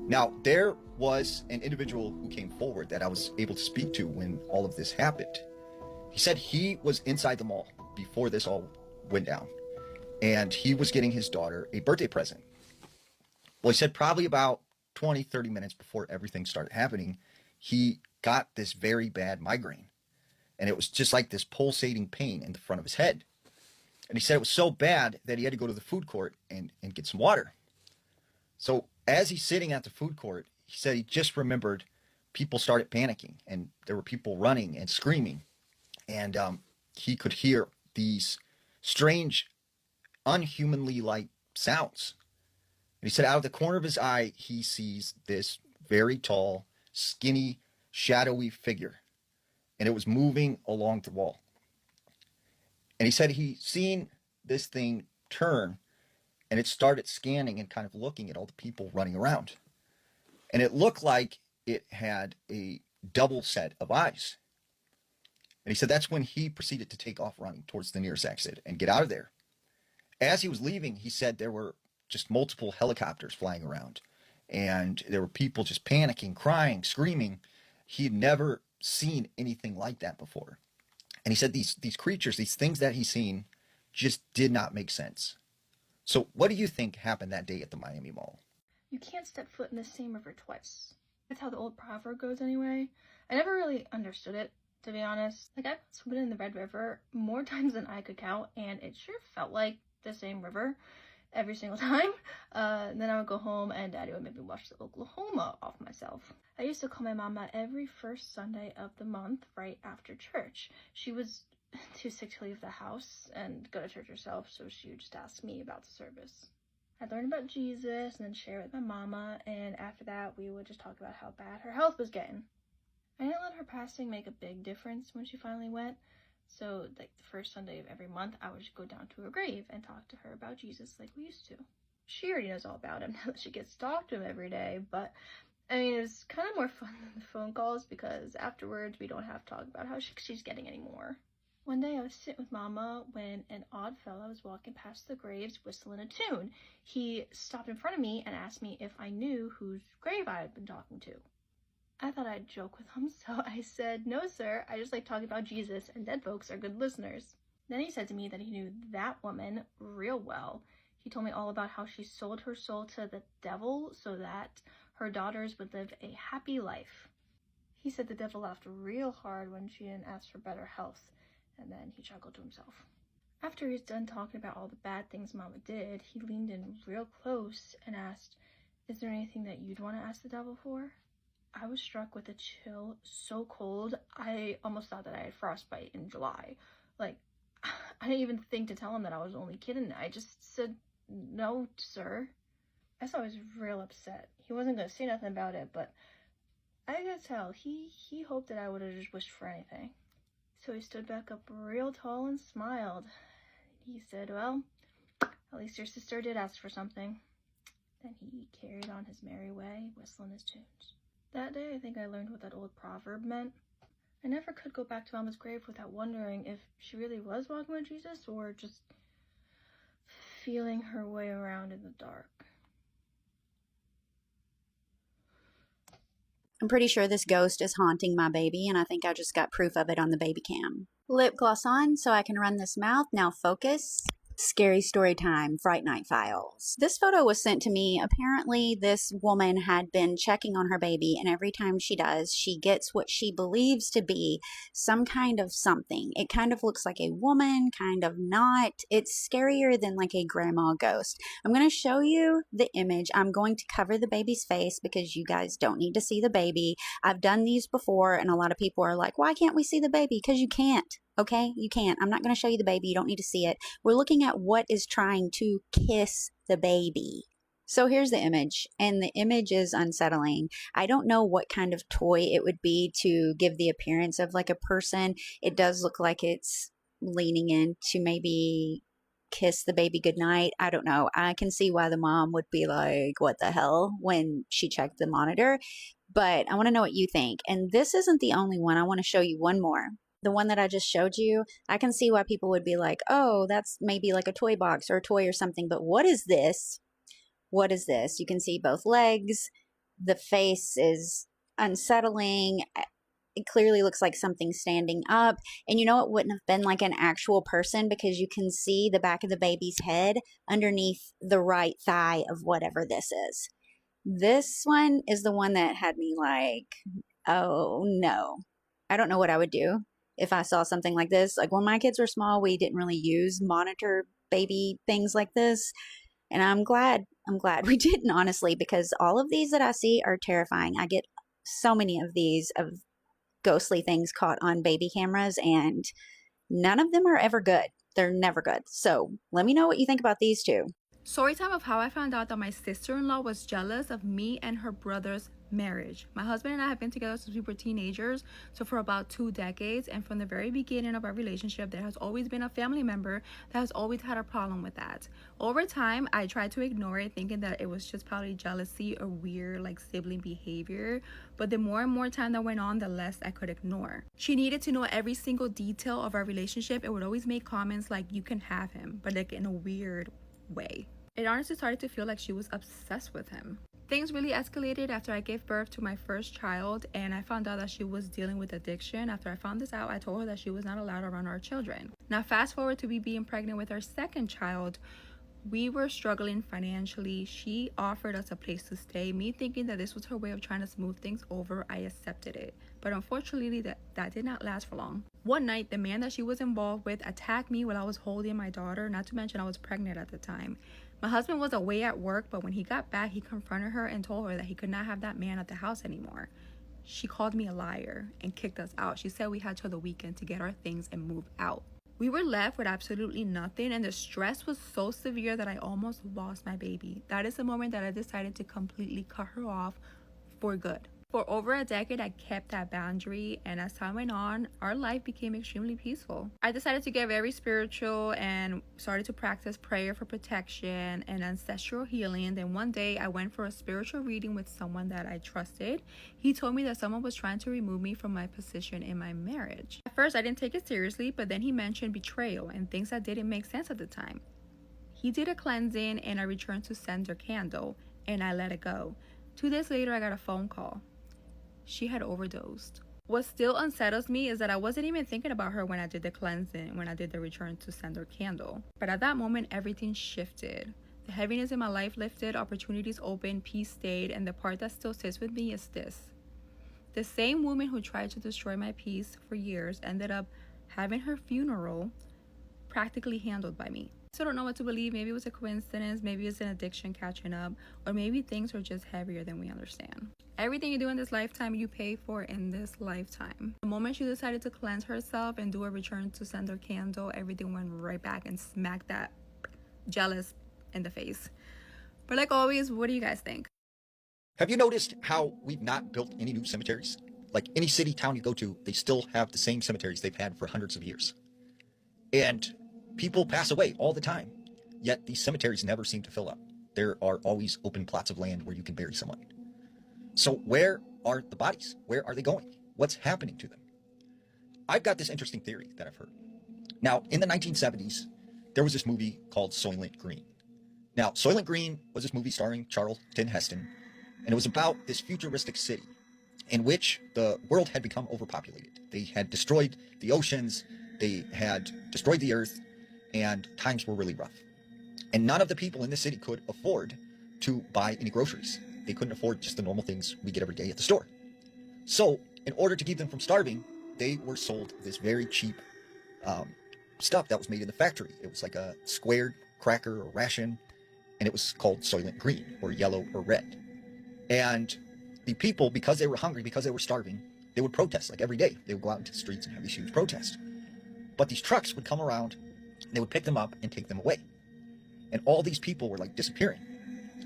Now, there was an individual who came forward that I was able to speak to when all of this happened. He said he was inside the mall before this all went down, and he was getting his daughter a birthday present. Well, he said probably about 20, 30 minutes before everything started happening, he got this very bad migraine. And it was just like this pulsating pain in the front of his head. And he said it was so bad that he had to go to the food court and get some water. So as he's sitting at the food court, he said he just remembered people started panicking and there were people running and screaming. And he could hear these strange, unhumanly like sounds. And he said out of the corner of his eye, he sees this very tall, skinny, shadowy figure. And it was moving along the wall. And he said he seen this thing turn and it started scanning and kind of looking at all the people running around. And it looked like it had a double set of eyes. And he said that's when he proceeded to take off running towards the nearest exit and get out of there. As he was leaving, he said there were just multiple helicopters flying around, and there were people just panicking, crying, screaming. He had never seen anything like that before. And he said these creatures, these things that he's seen, just did not make sense. So what do you think happened that day at the Miami Mall? You can't step foot in the same river twice. That's how the old proverb goes anyway. I never really understood it, to be honest. Like, I've swum in the Red River more times than I could count, and it sure felt like the same river every single time. Then I would go home and Daddy would make me watch the Oklahoma off myself. I used to call my mama every first Sunday of the month right after church. She was too sick to leave the house and go to church herself, so she would just ask me about the service. I'd learn about Jesus and then share it with my mama, and after that we would just talk about how bad her health was getting. I didn't let her passing make a big difference when she finally went, so like the first Sunday of every month I would just go down to her grave and talk to her about Jesus like we used to. She already knows all about him now that she gets to talk to him every day, but I mean, it was kind of more fun than the phone calls because afterwards we don't have to talk about how she's getting anymore. One day I was sitting with Mama when an odd fellow was walking past the graves whistling a tune. He stopped in front of me and asked me if I knew whose grave I had been talking to. I thought I'd joke with him, so I said, "No, sir, I just like talking about Jesus, and dead folks are good listeners." Then he said to me that he knew that woman real well. He told me all about how she sold her soul to the devil so that her daughters would live a happy life. He said the devil laughed real hard when she didn't ask for better health, and then he chuckled to himself. After he was done talking about all the bad things Mama did, he leaned in real close and asked, "Is there anything that you'd want to ask the devil for?" I was struck with a chill so cold, I almost thought that I had frostbite in July. Like, I didn't even think to tell him that I was only kidding. I just said, "No, sir." I saw he was real upset. He wasn't going to say nothing about it, but I could tell he hoped that I would have just wished for anything. So he stood back up real tall and smiled. He said, "Well, at least your sister did ask for something." Then he carried on his merry way, whistling his tunes. That day, I think I learned what that old proverb meant. I never could go back to Mama's grave without wondering if she really was walking with Jesus or just feeling her way around in the dark. I'm pretty sure this ghost is haunting my baby, and I think I just got proof of it on the baby cam. Lip gloss on so I can run this mouth. Now focus. Scary story time, Fright Night Files. This photo was sent to me. Apparently, this woman had been checking on her baby, and every time she does, she gets what she believes to be some kind of something. It kind of looks like a woman, kind of not. It's scarier than like a grandma ghost. I'm going to show you the image. I'm going to cover the baby's face because you guys don't need to see the baby. I've done these before, and a lot of people are like, "Why can't we see the baby?" Because you can't. Okay, you can't. I'm not going to show you the baby. You don't need to see it. We're looking at what is trying to kiss the baby. So here's the image, and the image is unsettling. I don't know what kind of toy it would be to give the appearance of like a person. It does look like it's leaning in to maybe kiss the baby goodnight. I don't know. I can see why the mom would be like, "What the hell?" when she checked the monitor. But I want to know what you think. And this isn't the only one. I want to show you one more. The one that I just showed you, I can see why people would be like, "Oh, that's maybe like a toy box or a toy or something." But what is this? What is this? You can see both legs. The face is unsettling. It clearly looks like something standing up. And you know, it wouldn't have been like an actual person because you can see the back of the baby's head underneath the right thigh of whatever this is. This one is the one that had me like, oh no. I don't know what I would do if I saw something like this. Like when my kids were small, we didn't really use monitor baby things like this. And I'm glad we didn't, honestly, because all of these that I see are terrifying. I get so many of these of ghostly things caught on baby cameras, and none of them are ever good. They're never good. So let me know what you think about these two. Story time of how I found out that my sister-in-law was jealous of me and her brother's marriage. My husband and I have been together since we were teenagers, so for about 2 decades, and from the very beginning of our relationship, there has always been a family member that has always had a problem with that. Over time, I tried to ignore it, thinking that it was just probably jealousy or weird like sibling behavior, but the more and more time that went on, the less I could ignore. She needed to know every single detail of our relationship and would always make comments like, "You can have him," but like in a weird way. It honestly started to feel like she was obsessed with him. Things really escalated after I gave birth to my first child, and I found out that she was dealing with addiction. After I found this out, I told her that she was not allowed around our children. Now fast forward to me being pregnant with our second child. We were struggling financially. She offered us a place to stay. Me thinking that this was her way of trying to smooth things over, I accepted it. But unfortunately, that did not last for long. One night, the man that she was involved with attacked me while I was holding my daughter, not to mention I was pregnant at the time. My husband was away at work, but when he got back, he confronted her and told her that he could not have that man at the house anymore. She called me a liar and kicked us out. She said we had till the weekend to get our things and move out. We were left with absolutely nothing, and the stress was so severe that I almost lost my baby. That is the moment that I decided to completely cut her off for good. For over a decade, I kept that boundary, and as time went on, our life became extremely peaceful. I decided to get very spiritual and started to practice prayer for protection and ancestral healing. Then one day, I went for a spiritual reading with someone that I trusted. He told me that someone was trying to remove me from my position in my marriage. At first, I didn't take it seriously, but then he mentioned betrayal and things that didn't make sense at the time. He did a cleansing, and I returned to sender candle, and I let it go. 2 days later, I got a phone call. She had overdosed. What still unsettles me is that I wasn't even thinking about her when I did the cleansing, when I did the return to sender candle. But at that moment, everything shifted. The heaviness in my life lifted, opportunities opened, peace stayed, and the part that still sits with me is this. The same woman who tried to destroy my peace for years ended up having her funeral practically handled by me. So I don't know what to believe. Maybe it was a coincidence, maybe it's an addiction catching up, or maybe things are just heavier than we understand. Everything you do in this lifetime, you pay for in this lifetime. The moment she decided to cleanse herself and do a return to sender candle, everything went right back and smacked that jealous in the face. But like always, what do you guys think? Have you noticed how we've not built any new cemeteries? Like any city, town you go to, they still have the same cemeteries they've had for hundreds of years. And people pass away all the time, yet these cemeteries never seem to fill up. There are always open plots of land where you can bury someone. So where are the bodies? Where are they going? What's happening to them? I've got this interesting theory that I've heard. Now, in the 1970s, there was this movie called Soylent Green. Now, Soylent Green was this movie starring Charlton Heston, and it was about this futuristic city in which the world had become overpopulated. They had destroyed the oceans, they had destroyed the earth, and times were really rough. And none of the people in the city could afford to buy any groceries. They couldn't afford just the normal things we get every day at the store. So, in order to keep them from starving, they were sold this very cheap stuff that was made in the factory. It was like a squared cracker or ration, and it was called Soylent Green, or yellow or red. And the people, because they were hungry, because they were starving, they would protest like every day. They would go out into the streets and have these huge protests. But these trucks would come around, and they would pick them up and take them away. And all these people were like disappearing.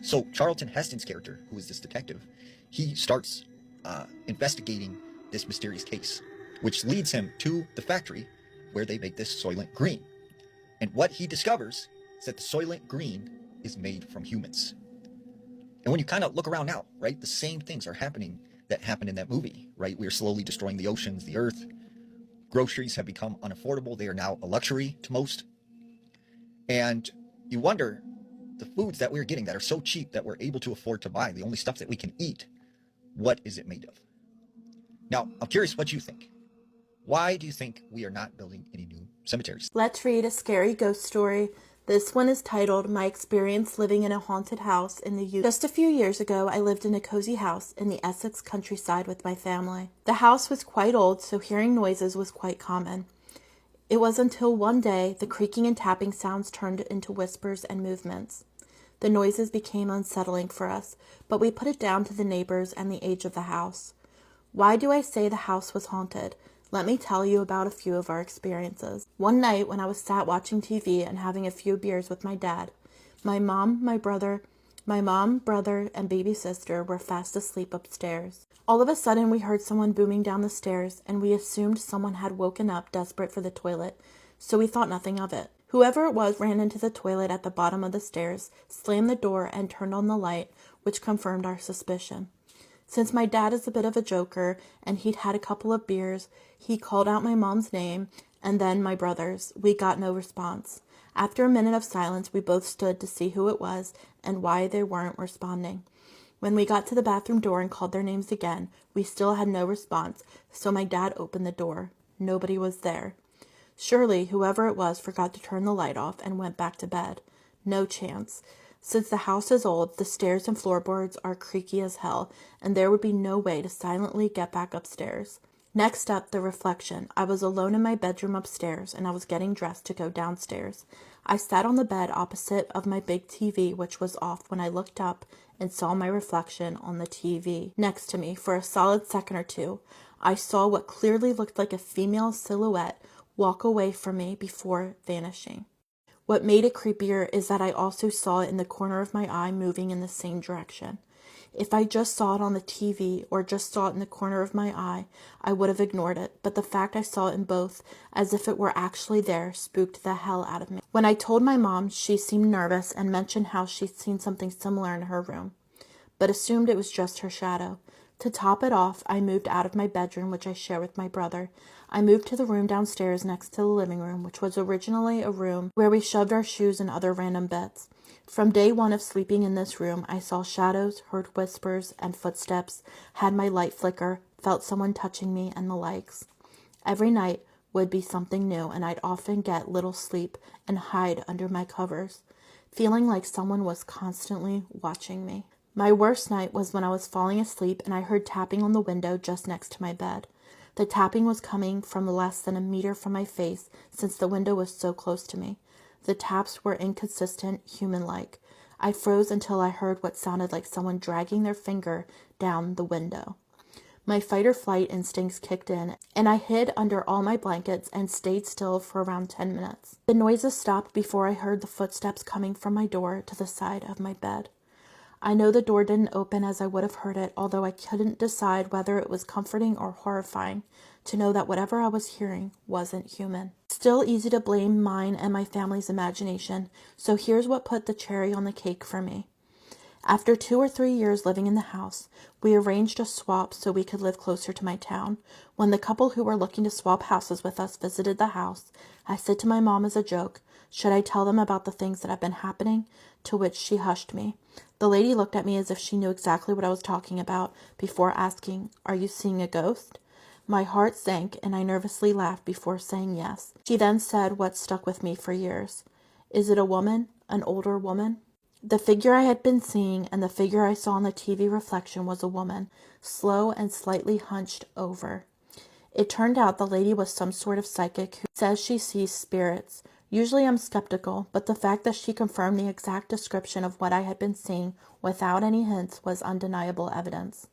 So Charlton Heston's character, who is this detective, he starts investigating this mysterious case, which leads him to the factory where they make this Soylent Green. And what he discovers is that the Soylent Green is made from humans. And when you kind of look around now, right, the same things are happening that happened in that movie, right? We are slowly destroying the oceans, the earth. Groceries have become unaffordable. They are now a luxury to most. And you wonder, the foods that we're getting that are so cheap that we're able to afford to buy, the only stuff that we can eat, what is it made of? Now, I'm curious what you think. Why do you think we are not building any new cemeteries? Let's read a scary ghost story. This one is titled, My Experience Living in a Haunted House in the UK. Just a few years ago, I lived in a cozy house in the Essex countryside with my family. The house was quite old, so hearing noises was quite common. It was until one day the creaking and tapping sounds turned into whispers and movements. The noises became unsettling for us, but we put it down to the neighbors and the age of the house. Why do I say the house was haunted? Let me tell you about a few of our experiences. One night when I was sat watching TV and having a few beers with my dad, My mom, brother, and baby sister were fast asleep upstairs. All of a sudden, we heard someone booming down the stairs, and we assumed someone had woken up desperate for the toilet, so we thought nothing of it. Whoever it was ran into the toilet at the bottom of the stairs, slammed the door, and turned on the light, which confirmed our suspicion. Since my dad is a bit of a joker, and he'd had a couple of beers, he called out my mom's name, and then my brother's. We got no response. After a minute of silence, we both stood to see who it was and why they weren't responding. When we got to the bathroom door and called their names again, we still had no response, so my dad opened the door. Nobody was there. Surely, whoever it was forgot to turn the light off and went back to bed. No chance. Since the house is old, the stairs and floorboards are creaky as hell, and there would be no way to silently get back upstairs. Next up, the reflection. I was alone in my bedroom upstairs, and I was getting dressed to go downstairs. I sat on the bed opposite of my big TV, which was off when I looked up and saw my reflection on the TV next to me. For a solid second or two, I saw what clearly looked like a female silhouette walk away from me before vanishing. What made it creepier is that I also saw it in the corner of my eye moving in the same direction. If I just saw it on the TV or just saw it in the corner of my eye, I would have ignored it, but the fact I saw it in both, as if it were actually there, spooked the hell out of me. When I told my mom, she seemed nervous and mentioned how she'd seen something similar in her room, but assumed it was just her shadow. To top it off, I moved out of my bedroom, which I share with my brother. I moved to the room downstairs next to the living room, which was originally a room where we shoved our shoes and other random bits. From day one of sleeping in this room, I saw shadows, heard whispers and footsteps, had my light flicker, felt someone touching me, and the likes. Every night would be something new, and I'd often get little sleep and hide under my covers, feeling like someone was constantly watching me. My worst night was when I was falling asleep and I heard tapping on the window just next to my bed. The tapping was coming from less than a meter from my face since the window was so close to me. The taps were inconsistent, human-like. I froze until I heard what sounded like someone dragging their finger down the window. My fight-or-flight instincts kicked in, and I hid under all my blankets and stayed still for around 10 minutes. The noises stopped before I heard the footsteps coming from my door to the side of my bed. I know the door didn't open as I would have heard it, although I couldn't decide whether it was comforting or horrifying to know that whatever I was hearing wasn't human. Still easy to blame mine and my family's imagination, so here's what put the cherry on the cake for me. After 2 or 3 years living in the house, we arranged a swap so we could live closer to my town. When the couple who were looking to swap houses with us visited the house, I said to my mom as a joke, "Should I tell them about the things that have been happening?" To which she hushed me. The lady looked at me as if she knew exactly what I was talking about before asking, "Are you seeing a ghost?" My heart sank and I nervously laughed before saying yes. She then said what stuck with me for years. "Is it a woman? An older woman?" The figure I had been seeing and the figure I saw on the TV reflection was a woman, slow and slightly hunched over. It turned out the lady was some sort of psychic who says she sees spirits. Usually I'm skeptical, but the fact that she confirmed the exact description of what I had been seeing without any hints was undeniable evidence.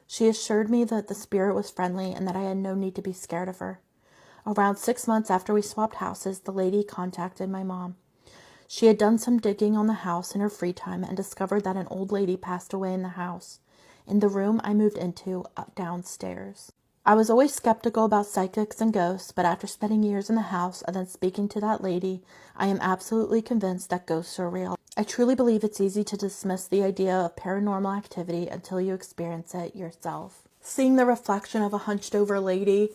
She assured me that the spirit was friendly and that I had no need to be scared of her. Around 6 months after we swapped houses, the lady contacted my mom. She had done some digging on the house in her free time and discovered that an old lady passed away in the house, in the room I moved into downstairs. I was always skeptical about psychics and ghosts, but after spending years in the house and then speaking to that lady, I am absolutely convinced that ghosts are real. I truly believe it's easy to dismiss the idea of paranormal activity until you experience it yourself. Seeing the reflection of a hunched over lady.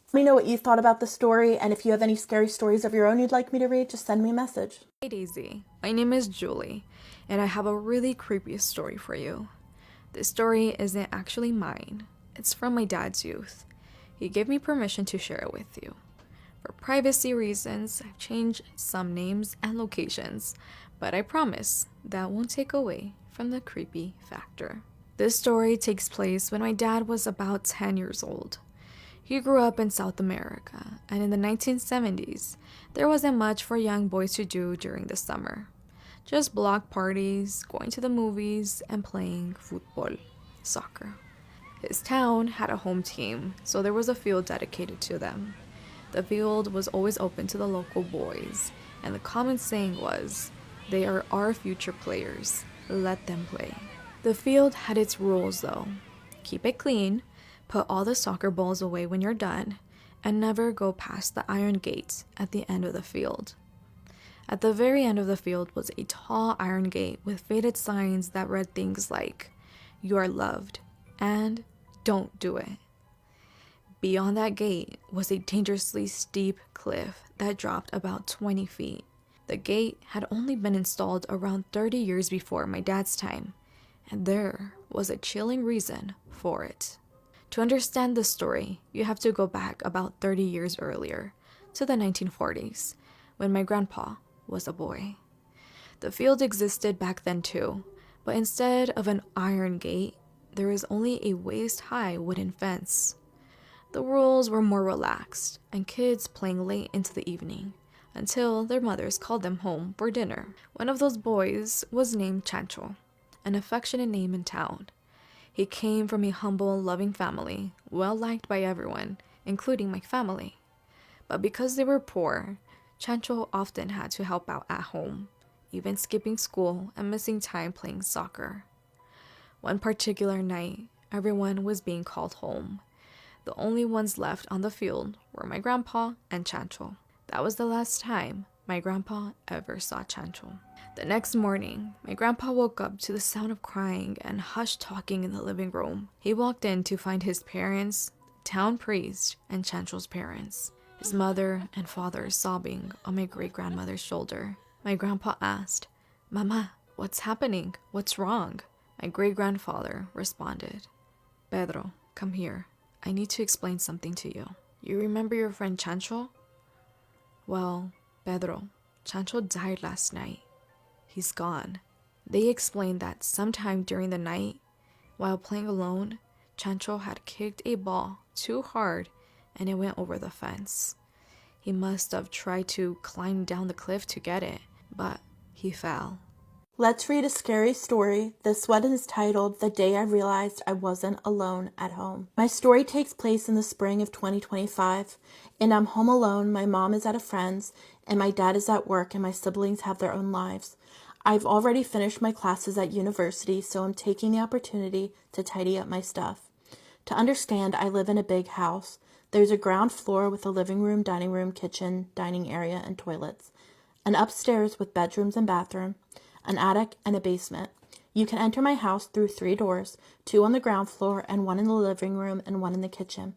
Let me know what you thought about the story, and if you have any scary stories of your own you'd like me to read, just send me a message. Hey Daisy, my name is Julie, and I have a really creepy story for you. This story isn't actually mine. It's from my dad's youth. He gave me permission to share it with you. For privacy reasons, I've changed some names and locations, but I promise that won't take away from the creepy factor. This story takes place when my dad was about 10 years old. He grew up in South America, and in the 1970s, there wasn't much for young boys to do during the summer. Just block parties, going to the movies, and playing football, soccer. His town had a home team, so there was a field dedicated to them. The field was always open to the local boys, and the common saying was, They are our future players. Let them play. The field had its rules though. Keep it clean, put all the soccer balls away when you're done, and never go past the iron gate at the end of the field. At the very end of the field was a tall iron gate with faded signs that read things like, "You are loved," and "Don't do it." Beyond that gate was a dangerously steep cliff that dropped about 20 feet. The gate had only been installed around 30 years before my dad's time, and there was a chilling reason for it. To understand the story, you have to go back about 30 years earlier, to the 1940s, when my grandpa was a boy. The field existed back then too, but instead of an iron gate, there was only a waist-high wooden fence. The rules were more relaxed, and kids playing late into the evening, until their mothers called them home for dinner. One of those boys was named Chancho, an affectionate name in town. He came from a humble, loving family, well-liked by everyone, including my family. But because they were poor, Chancho often had to help out at home, even skipping school and missing time playing soccer. One particular night, everyone was being called home. The only ones left on the field were my grandpa and Chancho. That was the last time my grandpa ever saw Chancho. The next morning, my grandpa woke up to the sound of crying and hushed talking in the living room. He walked in to find his parents, town priest, and Chancho's parents. His mother and father sobbing on my great-grandmother's shoulder. My grandpa asked, "Mama, what's happening? What's wrong?" My great-grandfather responded, "Pedro, come here. I need to explain something to you. You remember your friend Chancho? Well, Pedro, Chancho died last night. He's gone." They explained that sometime during the night, while playing alone, Chancho had kicked a ball too hard and it went over the fence. He must have tried to climb down the cliff to get it, but he fell. Let's read a scary story. This one is titled "The Day I Realized I Wasn't Alone at Home." My story takes place in the spring of 2025, and I'm home alone. My mom is at a friend's, and my dad is at work, and my siblings have their own lives. I've already finished my classes at university, so I'm taking the opportunity to tidy up my stuff. To understand, I live in a big house. There's a ground floor with a living room, dining room, kitchen, dining area, and toilets. An upstairs with bedrooms and bathroom, an attic, and a basement. You can enter my house through 3 doors, 2 on the ground floor and 1 in the living room and 1 in the kitchen,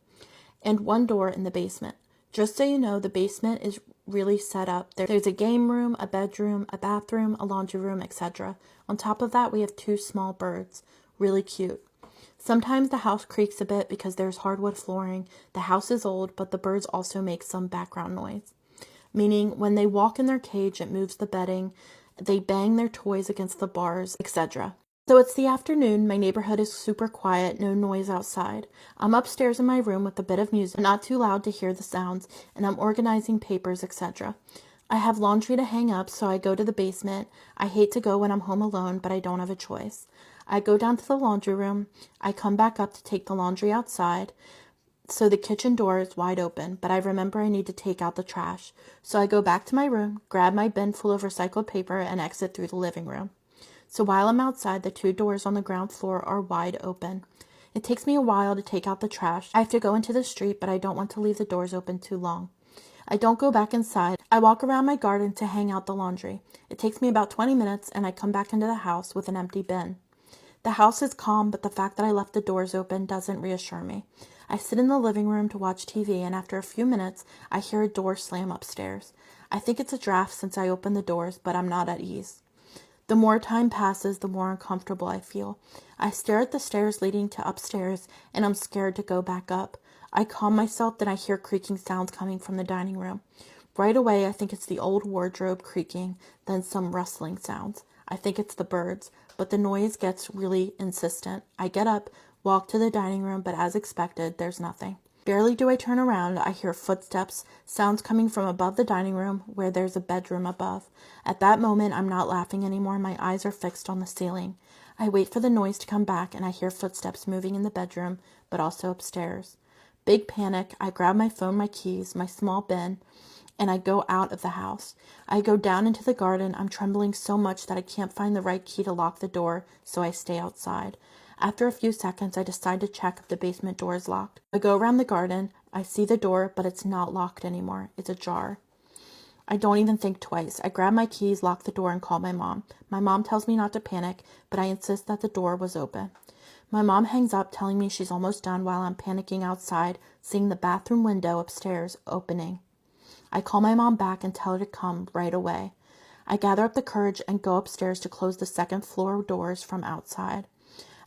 and 1 door in the basement. Just so you know, the basement is really set up. There's a game room, a bedroom, a bathroom, a laundry room, etc. On top of that, we have 2 small birds. Really cute. Sometimes the house creaks a bit because there's hardwood flooring. The house is old, but the birds also make some background noise, meaning when they walk in their cage, it moves the bedding, they bang their toys against the bars, etc. So it's the afternoon, my neighborhood is super quiet, no noise outside. I'm upstairs in my room with a bit of music, not too loud to hear the sounds, and I'm organizing papers, etc. I have laundry to hang up, so I go to the basement. I hate to go when I'm home alone, but I don't have a choice. I go down to the laundry room. I come back up to take the laundry outside. So the kitchen door is wide open, but I remember I need to take out the trash. So I go back to my room, grab my bin full of recycled paper, and exit through the living room. So while I'm outside, the 2 doors on the ground floor are wide open. It takes me a while to take out the trash. I have to go into the street, but I don't want to leave the doors open too long. I don't go back inside. I walk around my garden to hang out the laundry. It takes me about 20 minutes, and I come back into the house with an empty bin. The house is calm, but the fact that I left the doors open doesn't reassure me. I sit in the living room to watch TV, and after a few minutes, I hear a door slam upstairs. I think it's a draft since I opened the doors, but I'm not at ease. The more time passes, the more uncomfortable I feel. I stare at the stairs leading to upstairs, and I'm scared to go back up. I calm myself, then I hear creaking sounds coming from the dining room. Right away, I think it's the old wardrobe creaking, then some rustling sounds. I think it's the birds, but the noise gets really insistent. I get up, walk to the dining room, but as expected, there's nothing. Barely do I turn around, I hear footsteps, sounds coming from above the dining room, where there's a bedroom above. At that moment, I'm not laughing anymore. My eyes are fixed on the ceiling. I wait for the noise to come back, and I hear footsteps moving in the bedroom, but also upstairs. Big panic, I grab my phone, my keys, my small bin, and I go out of the house. I go down into the garden. I'm trembling so much that I can't find the right key to lock the door, so I stay outside. After a few seconds, I decide to check if the basement door is locked. I go around the garden. I see the door, but it's not locked anymore. It's ajar. I don't even think twice. I grab my keys, lock the door, and call my mom. My mom tells me not to panic, but I insist that the door was open. My mom hangs up, telling me she's almost done while I'm panicking outside, seeing the bathroom window upstairs opening. I call my mom back and tell her to come right away. I gather up the courage and go upstairs to close the second floor doors from outside.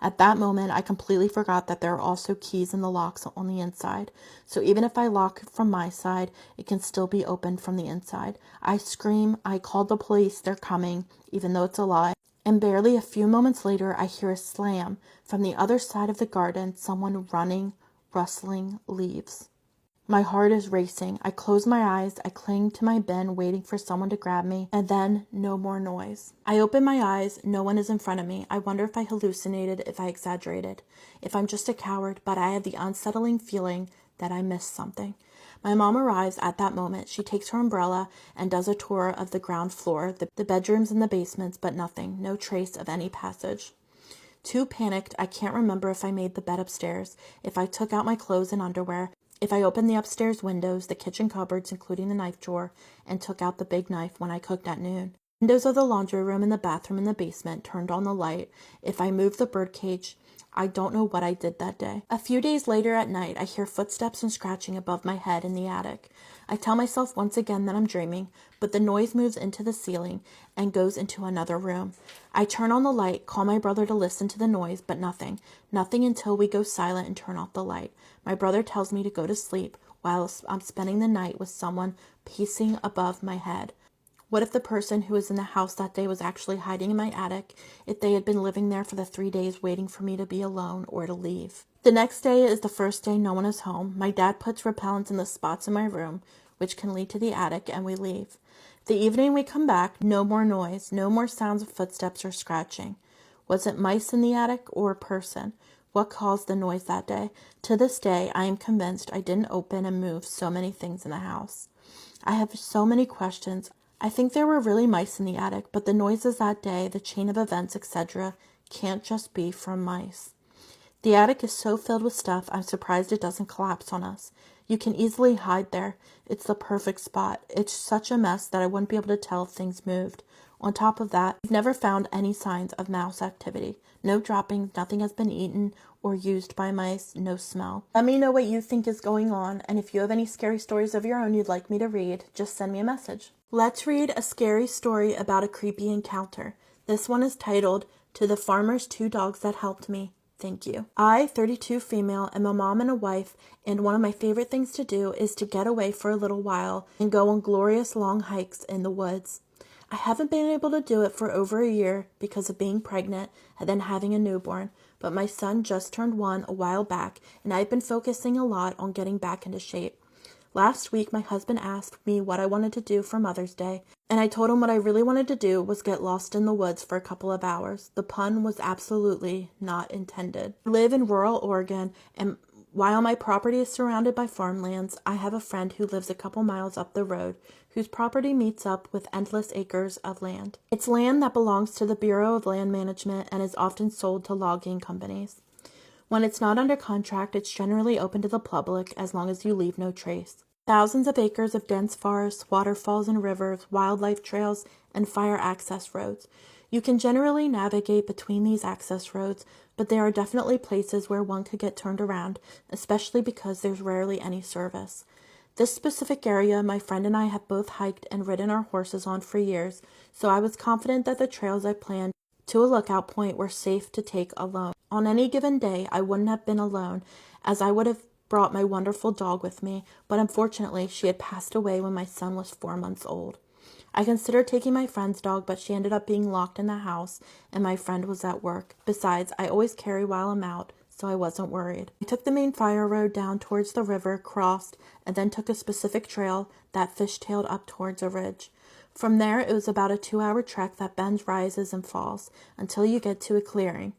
At that moment, I completely forgot that there are also keys in the locks on the inside. So even if I lock from my side, it can still be opened from the inside. I scream, I call the police, they're coming, even though it's a lie. And barely a few moments later, I hear a slam. From the other side of the garden, someone running, rustling leaves. My heart is racing. I close my eyes. I cling to my bin, waiting for someone to grab me, and then no more noise. I open my eyes. No one is in front of me. I wonder if I hallucinated, if I exaggerated, if I'm just a coward, but I have the unsettling feeling that I missed something. My mom arrives at that moment. She takes her umbrella and does a tour of the ground floor, the bedrooms and the basements, but nothing, no trace of any passage. Too panicked, I can't remember if I made the bed upstairs, if I took out my clothes and underwear, if I opened the upstairs windows, the kitchen cupboards, including the knife drawer, and took out the big knife when I cooked at noon. Windows of the laundry room and the bathroom in the basement, turned on the light. If I moved the birdcage, I don't know what I did that day. A few days later at night, I hear footsteps and scratching above my head in the attic. I tell myself once again that I'm dreaming, but the noise moves into the ceiling and goes into another room. I turn on the light, call my brother to listen to the noise, but nothing. Nothing until we go silent and turn off the light. My brother tells me to go to sleep while I'm spending the night with someone pacing above my head. What if the person who was in the house that day was actually hiding in my attic, if they had been living there for the 3 days waiting for me to be alone or to leave? The next day is the first day no one is home. My dad puts repellent in the spots in my room, which can lead to the attic, and we leave. The evening we come back, no more noise, no more sounds of footsteps or scratching. Was it mice in the attic or a person? What caused the noise that day? To this day, I am convinced I didn't open and move so many things in the house. I have so many questions. I think there were really mice in the attic, but the noises that day, the chain of events, etc., can't just be from mice. The attic is so filled with stuff, I'm surprised it doesn't collapse on us. You can easily hide there. It's the perfect spot. It's such a mess that I wouldn't be able to tell if things moved. On top of that, we've never found any signs of mouse activity. No droppings, nothing has been eaten or used by mice, no smell. Let me know what you think is going on, and if you have any scary stories of your own you'd like me to read, just send me a message. Let's read a scary story about a creepy encounter. This one is titled, To the Farmer's 2 Dogs That Helped Me. Thank you. I, 32 female, am a mom and a wife, and one of my favorite things to do is to get away for a little while and go on glorious long hikes in the woods. I haven't been able to do it for over a year because of being pregnant and then having a newborn, but my son just turned 1 a while back, and I've been focusing a lot on getting back into shape. Last week, my husband asked me what I wanted to do for Mother's Day, and I told him what I really wanted to do was get lost in the woods for a couple of hours. The pun was absolutely not intended. I live in rural Oregon, and while my property is surrounded by farmlands, I have a friend who lives a couple miles up the road, whose property meets up with endless acres of land. It's land that belongs to the Bureau of Land Management and is often sold to logging companies. When it's not under contract, it's generally open to the public as long as you leave no trace. Thousands of acres of dense forests, waterfalls and rivers, wildlife trails, and fire access roads. You can generally navigate between these access roads, but there are definitely places where one could get turned around, especially because there's rarely any service. This specific area my friend and I have both hiked and ridden our horses on for years, so I was confident that the trails I planned to a lookout point were safe to take alone. On any given day, I wouldn't have been alone, as I would have brought my wonderful dog with me, but unfortunately, she had passed away when my son was 4 months old. I considered taking my friend's dog, but she ended up being locked in the house, and my friend was at work. Besides, I always carry while I'm out, so I wasn't worried. I took the main fire road down towards the river, crossed, and then took a specific trail that fishtailed up towards a ridge. From there, it was about a 2-hour trek that bends, rises, and falls, until you get to a clearing.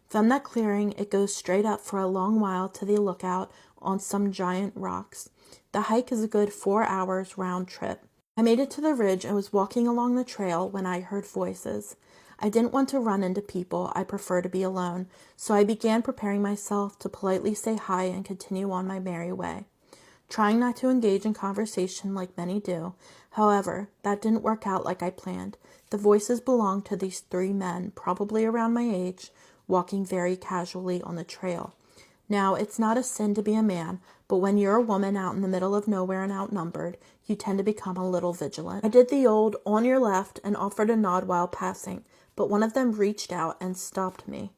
From that clearing, it goes straight up for a long while to the lookout on some giant rocks. The hike is a good 4 hours round trip. I made it to the ridge and was walking along the trail when I heard voices. I didn't want to run into people. I prefer to be alone, so I began preparing myself to politely say hi and continue on my merry way, trying not to engage in conversation like many do. However, that didn't work out like I planned. The voices belonged to these 3 men, probably around my age, walking very casually on the trail. Now, it's not a sin to be a man, but when you're a woman out in the middle of nowhere and outnumbered, you tend to become a little vigilant. I did the old on your left and offered a nod while passing, but one of them reached out and stopped me.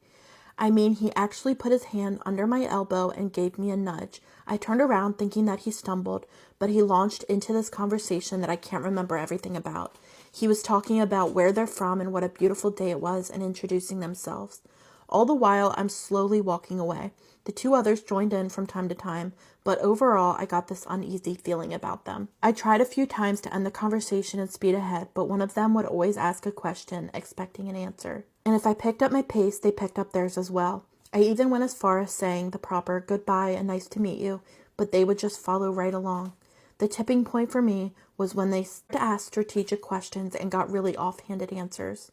I mean, he actually put his hand under my elbow and gave me a nudge. I turned around thinking that he stumbled, but he launched into this conversation that I can't remember everything about. He was talking about where they're from and what a beautiful day it was and introducing themselves. All the while, I'm slowly walking away. The 2 others joined in from time to time, but overall, I got this uneasy feeling about them. I tried a few times to end the conversation and speed ahead, but one of them would always ask a question, expecting an answer. And if I picked up my pace, they picked up theirs as well. I even went as far as saying the proper goodbye and nice to meet you, but they would just follow right along. The tipping point for me was when they asked strategic questions and got really offhanded answers.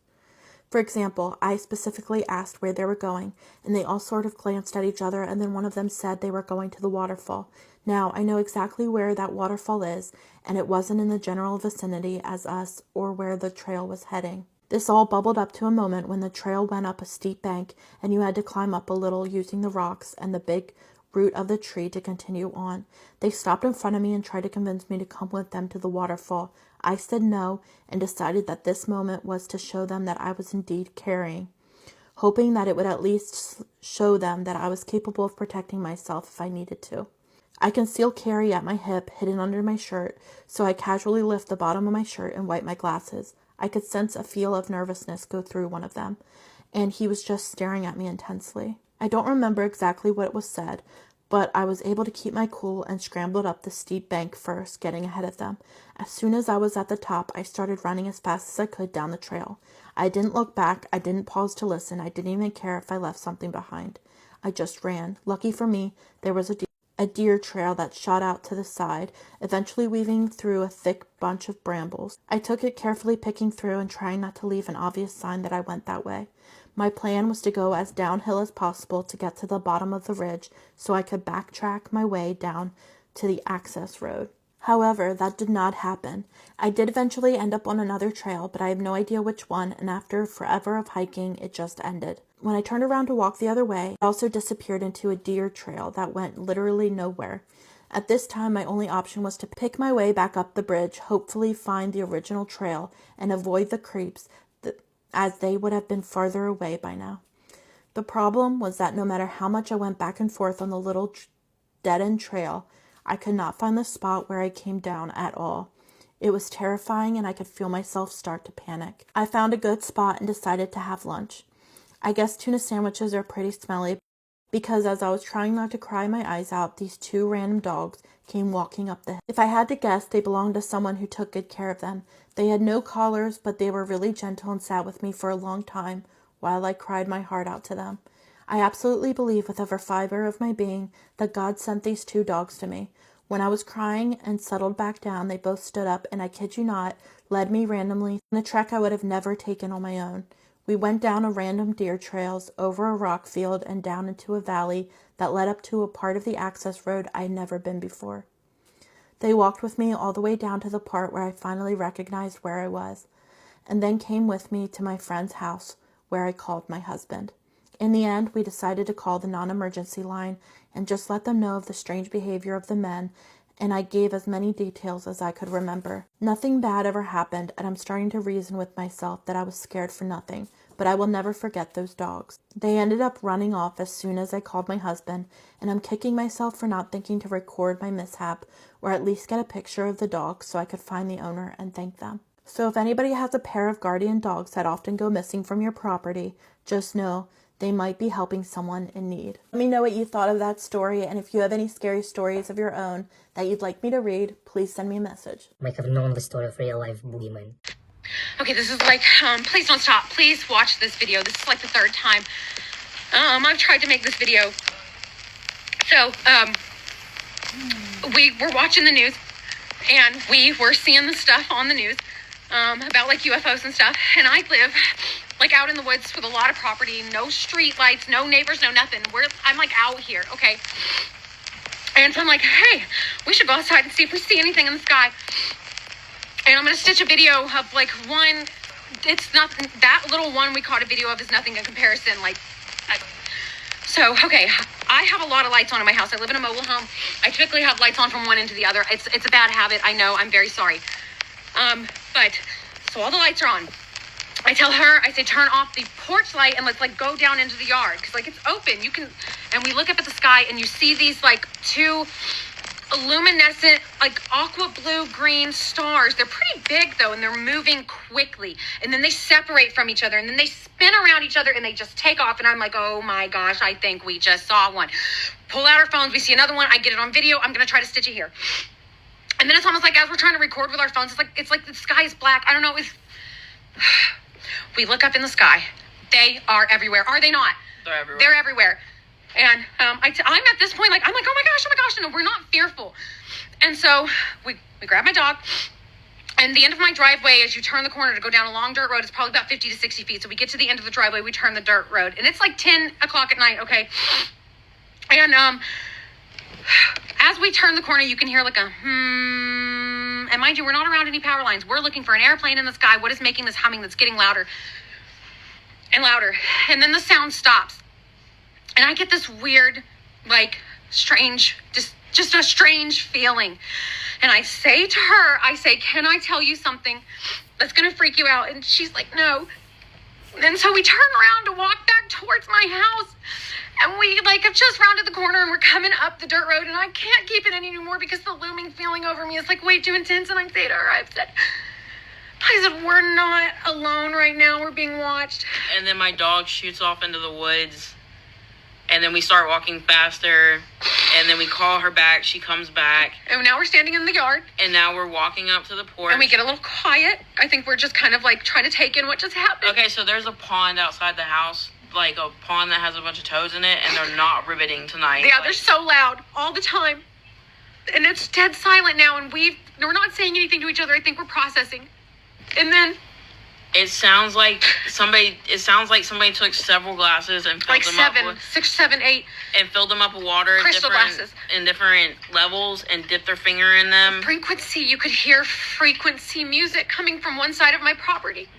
For example, I specifically asked where they were going, and they all sort of glanced at each other, and then one of them said they were going to the waterfall. Now, I know exactly where that waterfall is, and it wasn't in the general vicinity as us or where the trail was heading. This all bubbled up to a moment when the trail went up a steep bank, and you had to climb up a little using the rocks and the big root of the tree to continue on. They stopped in front of me and tried to convince me to come with them to the waterfall. I said no and decided that this moment was to show them that I was indeed caring, hoping that it would at least show them that I was capable of protecting myself if I needed to. I concealed carry at my hip, hidden under my shirt, so I casually lift the bottom of my shirt and wipe my glasses. I could sense a feel of nervousness go through one of them, and he was just staring at me intensely. I don't remember exactly what was said, but I was able to keep my cool and scrambled up the steep bank first, getting ahead of them. As soon as I was at the top, I started running as fast as I could down the trail. I didn't look back, I didn't pause to listen, I didn't even care if I left something behind. I just ran. Lucky for me, there was a deer trail that shot out to the side, eventually weaving through a thick bunch of brambles. I took it carefully, picking through and trying not to leave an obvious sign that I went that way. My plan was to go as downhill as possible to get to the bottom of the ridge so I could backtrack my way down to the access road. However, that did not happen. I did eventually end up on another trail, but I have no idea which one, and after forever of hiking, it just ended. When I turned around to walk the other way, I also disappeared into a deer trail that went literally nowhere. At this time, my only option was to pick my way back up the bridge, hopefully find the original trail, and avoid the creeps, as they would have been farther away by now. The problem was that no matter how much I went back and forth on the little dead-end trail, I could not find the spot where I came down at all. It was terrifying, and I could feel myself start to panic. I found a good spot and decided to have lunch. I guess tuna sandwiches are pretty smelly, because as I was trying not to cry my eyes out, these 2 random dogs came walking up the hill. If I had to guess, they belonged to someone who took good care of them. They had no collars, but they were really gentle and sat with me for a long time while I cried my heart out to them. I absolutely believe with every fiber of my being that God sent these 2 dogs to me. When I was crying and settled back down, they both stood up and, I kid you not, led me randomly on a trek I would have never taken on my own. We went down a random deer trails, over a rock field, and down into a valley that led up to a part of the access road I had never been before. They walked with me all the way down to the part where I finally recognized where I was, and then came with me to my friend's house, where I called my husband. In the end, we decided to call the non-emergency line and just let them know of the strange behavior of the men, and I gave as many details as I could remember. Nothing bad ever happened, and I'm starting to reason with myself that I was scared for nothing, but I will never forget those dogs. They ended up running off as soon as I called my husband, and I'm kicking myself for not thinking to record my mishap, or at least get a picture of the dogs so I could find the owner and thank them. So if anybody has a pair of guardian dogs that often go missing from your property, just know they might be helping someone in need. Let me know what you thought of that story, and if you have any scary stories of your own that you'd like me to read, please send me a message. Might have known the story of real-life boogeyman. Okay, this is like, please don't stop. Please watch this video. This is like the 3rd time I've tried to make this video. So, we were watching the news, and we were seeing the stuff on the news about like UFOs and stuff. And I live like out in the woods with a lot of property, no street lights, no neighbors, no nothing. I'm like out here, okay? And so I'm like, hey, we should go outside and see if we see anything in the sky. And I'm going to stitch a video of like one. It's not that little one we caught a video of is nothing in comparison. Okay, I have a lot of lights on in my house. I live in a mobile home. I typically have lights on from one end to the other. It's a bad habit. I know. I'm very sorry. So all the lights are on. I tell her, I say, turn off the porch light and let's like go down into the yard. Cause like it's open. And we look up at the sky and you see these like two luminescent, like aqua blue green stars. They're pretty big though, and they're moving quickly. And then they separate from each other and then they spin around each other and they just take off. And I'm like, oh my gosh, I think we just saw one. Pull out our phones. We see another one. I get it on video. I'm going to try to stitch it here. And then it's almost like as we're trying to record with our phones, it's like the sky is black. I don't know. We look up in the sky. They are everywhere. Are they not? They're everywhere. They're everywhere. And I'm at this point, like, I'm like, oh my gosh. No, we're not fearful. And so we grab my dog. And the end of my driveway, as you turn the corner to go down a long dirt road, it's probably about 50 to 60 feet. So we get to the end of the driveway, we turn the dirt road. And it's like 10 o'clock at night, okay? And as we turn the corner, you can hear like a and mind you, we're not around any power lines. We're looking for an airplane in the sky. What is making this humming that's getting louder and louder? And then the sound stops. And I get this weird, like, strange, just a strange feeling. And I say to her, can I tell you something that's going to freak you out? And she's like, no. And so we turn around to walk back towards my house. And we have just rounded the corner and we're coming up the dirt road and I can't keep it anymore because the looming feeling over me is like way too intense. And I say to her, I said, we're not alone right now. We're being watched. And then my dog shoots off into the woods. And then we start walking faster. And then we call her back. She comes back. And now we're standing in the yard. And now we're walking up to the porch. And we get a little quiet. I think we're just kind of like trying to take in what just happened. Okay, so there's a pond outside the house. Like a pond that has a bunch of toads in it, and they're not riveting tonight. Yeah, they're so loud all the time, and it's dead silent now. And we're not saying anything to each other. I think we're processing, and then it sounds like somebody took several glasses and filled them up with 6, 7, 8, and filled them up with water, crystal glasses in different levels, and dipped their finger in them. Frequency. You could hear frequency music coming from one side of my property.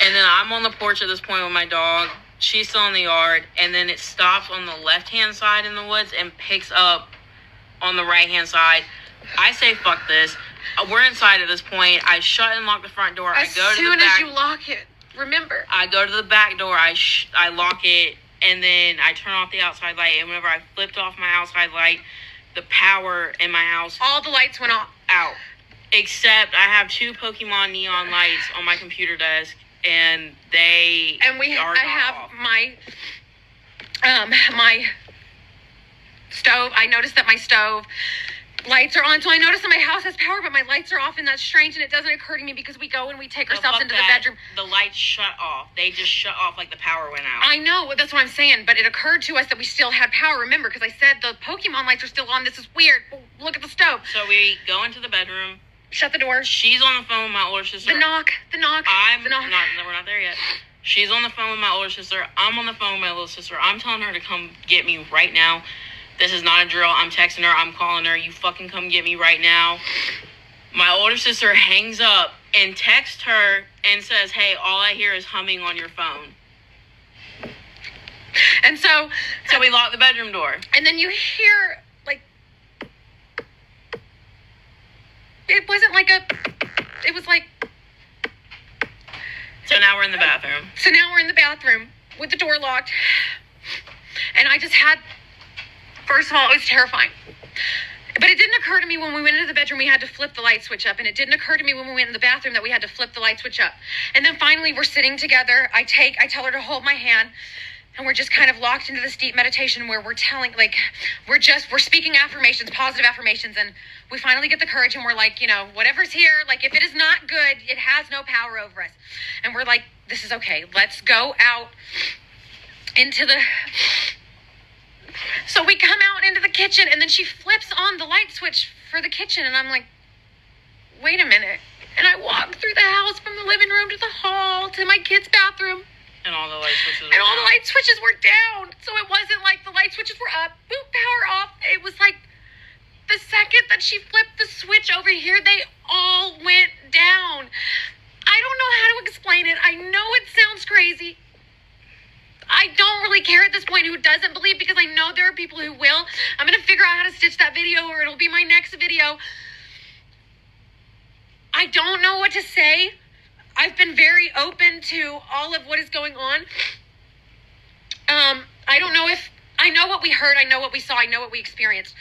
And then I'm on the porch at this point with my dog. She's still in the yard. And then it stops on the left-hand side in the woods and picks up on the right-hand side. I say, fuck this. We're inside at this point. I shut and lock the front door. As soon as you lock it, remember. I go to the back door. I lock it. And then I turn off the outside light. And whenever I flipped off my outside light, the power in my house... all the lights went off. Out. Except I have 2 Pokemon neon lights on my computer desk. And I have my stove. I noticed that my stove lights are on. So I noticed that my house has power, but my lights are off, and that's strange. And it doesn't occur to me because we go and we take ourselves into the bedroom. The lights shut off. They just shut off like the power went out. I know. That's what I'm saying. But it occurred to us that we still had power. Remember, because I said the Pokemon lights are still on. This is weird. Look at the stove. So we go into the bedroom. Shut the door. She's on the phone with my older sister. The knock. We're not there yet. She's on the phone with my older sister. I'm on the phone with my little sister. I'm telling her to come get me right now. This is not a drill. I'm texting her. I'm calling her. You fucking come get me right now. My older sister hangs up and texts her and says, hey, all I hear is humming on your phone. And so we lock the bedroom door. And then you hear... it wasn't like it was like... So now we're in the bathroom. So now we're in the bathroom with the door locked. And I just had... First of all, it was terrifying. But it didn't occur to me when we went into the bedroom we had to flip the light switch up. And it didn't occur to me when we went in the bathroom that we had to flip the light switch up. And then finally we're sitting together. I tell her to hold my hand. And we're just kind of locked into this deep meditation where we're telling, we're speaking affirmations, positive affirmations. And we finally get the courage and we're like, whatever's here, if it is not good, it has no power over us. And we're like, this is okay. Let's go out into the... So we come out into the kitchen, and then she flips on the light switch for the kitchen, and I'm like, wait a minute. And I walk through the house from the living room to the hall to my kid's bathroom. And all the light switches were And all down. the light switches were down. So it wasn't like the light switches were up, boop, power off. It was like the second that she flipped the switch over here, they all went down. I don't know how to explain it. I know it sounds crazy. I don't really care at this point who doesn't believe, because I know there are people who will. I'm going to figure out how to stitch that video, or it'll be my next video. I don't know what to say. I've been very open to all of what is going on. I don't know if I know what we heard, I know what we saw, I know what we experienced.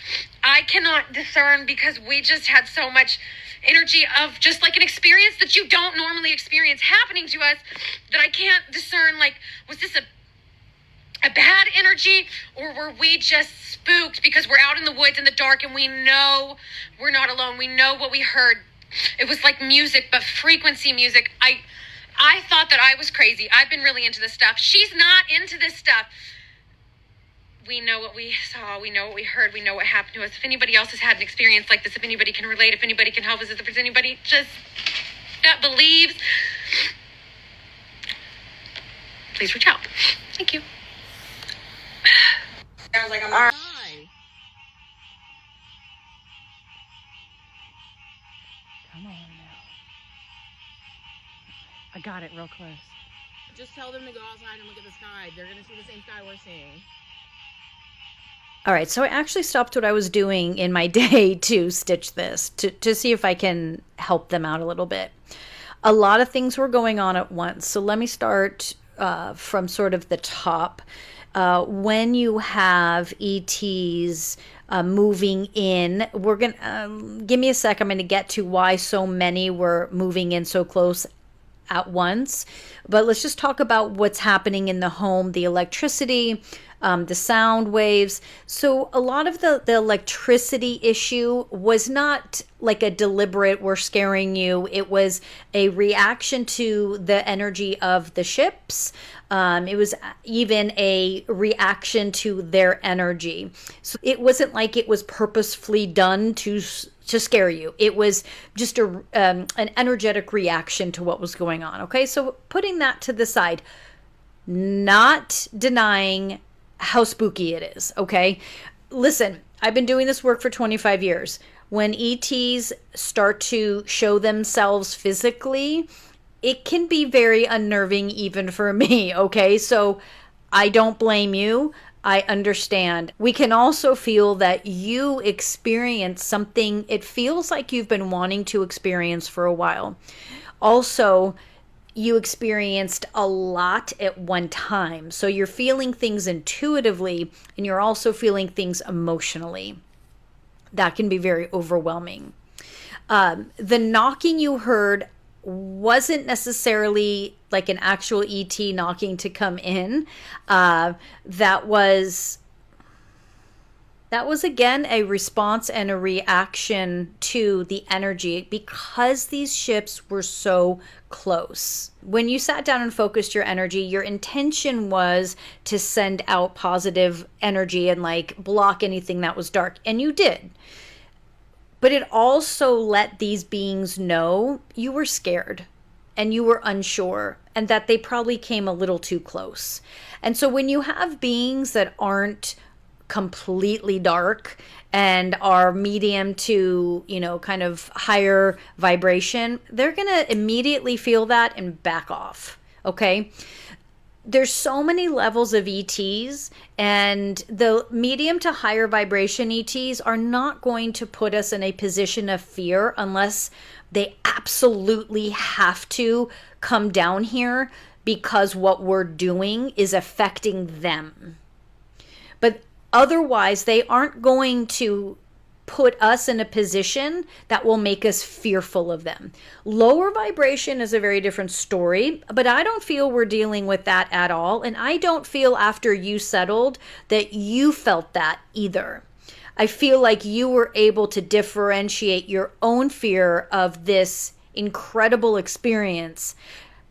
I cannot discern, because we just had so much energy of just like an experience that you don't normally experience happening to us, that I can't discern, like, was this a bad energy, or were we just spooked because we're out in the woods in the dark and we know we're not alone. We know what we heard. It was like music, but frequency music. I thought that I was crazy. I've been really into this stuff. She's not into this stuff. We know what we saw. We know what we heard. We know what happened to us. If anybody else has had an experience like this, if anybody can relate, if anybody can help us, if there's anybody just that believes, please reach out. Thank you. I was like, I'm not. Come on now. I got it real close. Just tell them to go outside and look at the sky. They're going to see the same sky we're seeing. All right, so I actually stopped what I was doing in my day to stitch this, to see if I can help them out a little bit. A lot of things were going on at once, so let me start from sort of the top. When you have ETs moving in, we're going to, give me a sec, I'm going to get to why so many were moving in so close at once. But let's just talk about what's happening in the home, the electricity, the sound waves. So a lot of the electricity issue was not like a deliberate, we're scaring you. It was a reaction to the energy of the ships. It was even a reaction to their energy. So it wasn't like it was purposefully done to scare you. It was just an energetic reaction to what was going on. Okay, so putting that to the side, not denying how spooky it is. Okay, listen, I've been doing this work for 25 years. When ETs start to show themselves physically, it can be very unnerving even for me. Okay, so I don't blame you. I understand. We can also feel that you experience something it feels like you've been wanting to experience for a while. Also, you experienced a lot at one time. So you're feeling things intuitively, and you're also feeling things emotionally. That can be very overwhelming. The knocking you heard wasn't necessarily like an actual ET knocking to come in. That was again a response and a reaction to the energy, because these ships were so close. When you sat down and focused your energy, your intention was to send out positive energy and like block anything that was dark, and you did. But it also let these beings know you were scared and you were unsure, and that they probably came a little too close. And so when you have beings that aren't completely dark and are medium to, kind of higher vibration, they're going to immediately feel that and back off. Okay? There's so many levels of ETs, and the medium to higher vibration ETs are not going to put us in a position of fear unless they absolutely have to come down here because what we're doing is affecting them. But otherwise, they aren't going to put us in a position that will make us fearful of them. Lower vibration is a very different story, but I don't feel we're dealing with that at all. And I don't feel after you settled that you felt that either. I feel like you were able to differentiate your own fear of this incredible experience,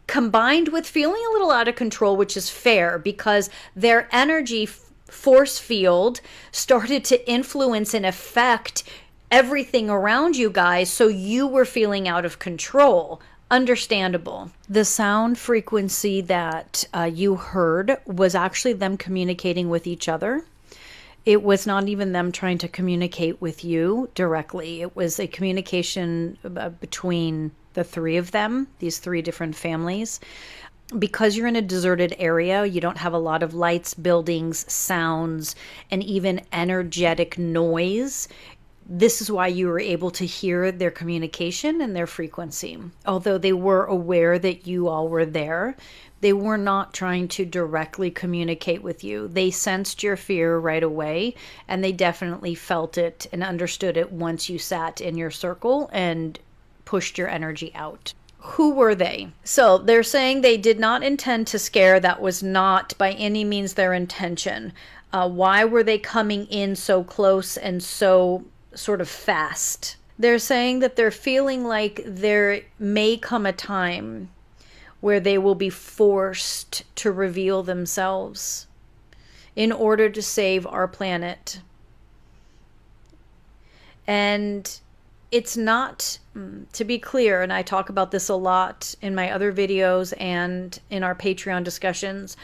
combined with feeling a little out of control, which is fair because their energy force field started to influence and affect everything around you guys, so you were feeling out of control. Understandable. The sound frequency that you heard was actually them communicating with each other. It was not even them trying to communicate with you directly. It was a communication between the three of them, these three different families. Because you're in a deserted area, you don't have a lot of lights, buildings, sounds, and even energetic noise. This is why you were able to hear their communication and their frequency. Although they were aware that you all were there, they were not trying to directly communicate with you. They sensed your fear right away, and they definitely felt it and understood it once you sat in your circle and pushed your energy out. Who were they? So they're saying they did not intend to scare. That was not by any means their intention. Why were they coming in so close and so sort of fast? They're saying that they're feeling like there may come a time where they will be forced to reveal themselves in order to save our planet. And it's not, to be clear, and I talk about this a lot in my other videos and in our Patreon discussions,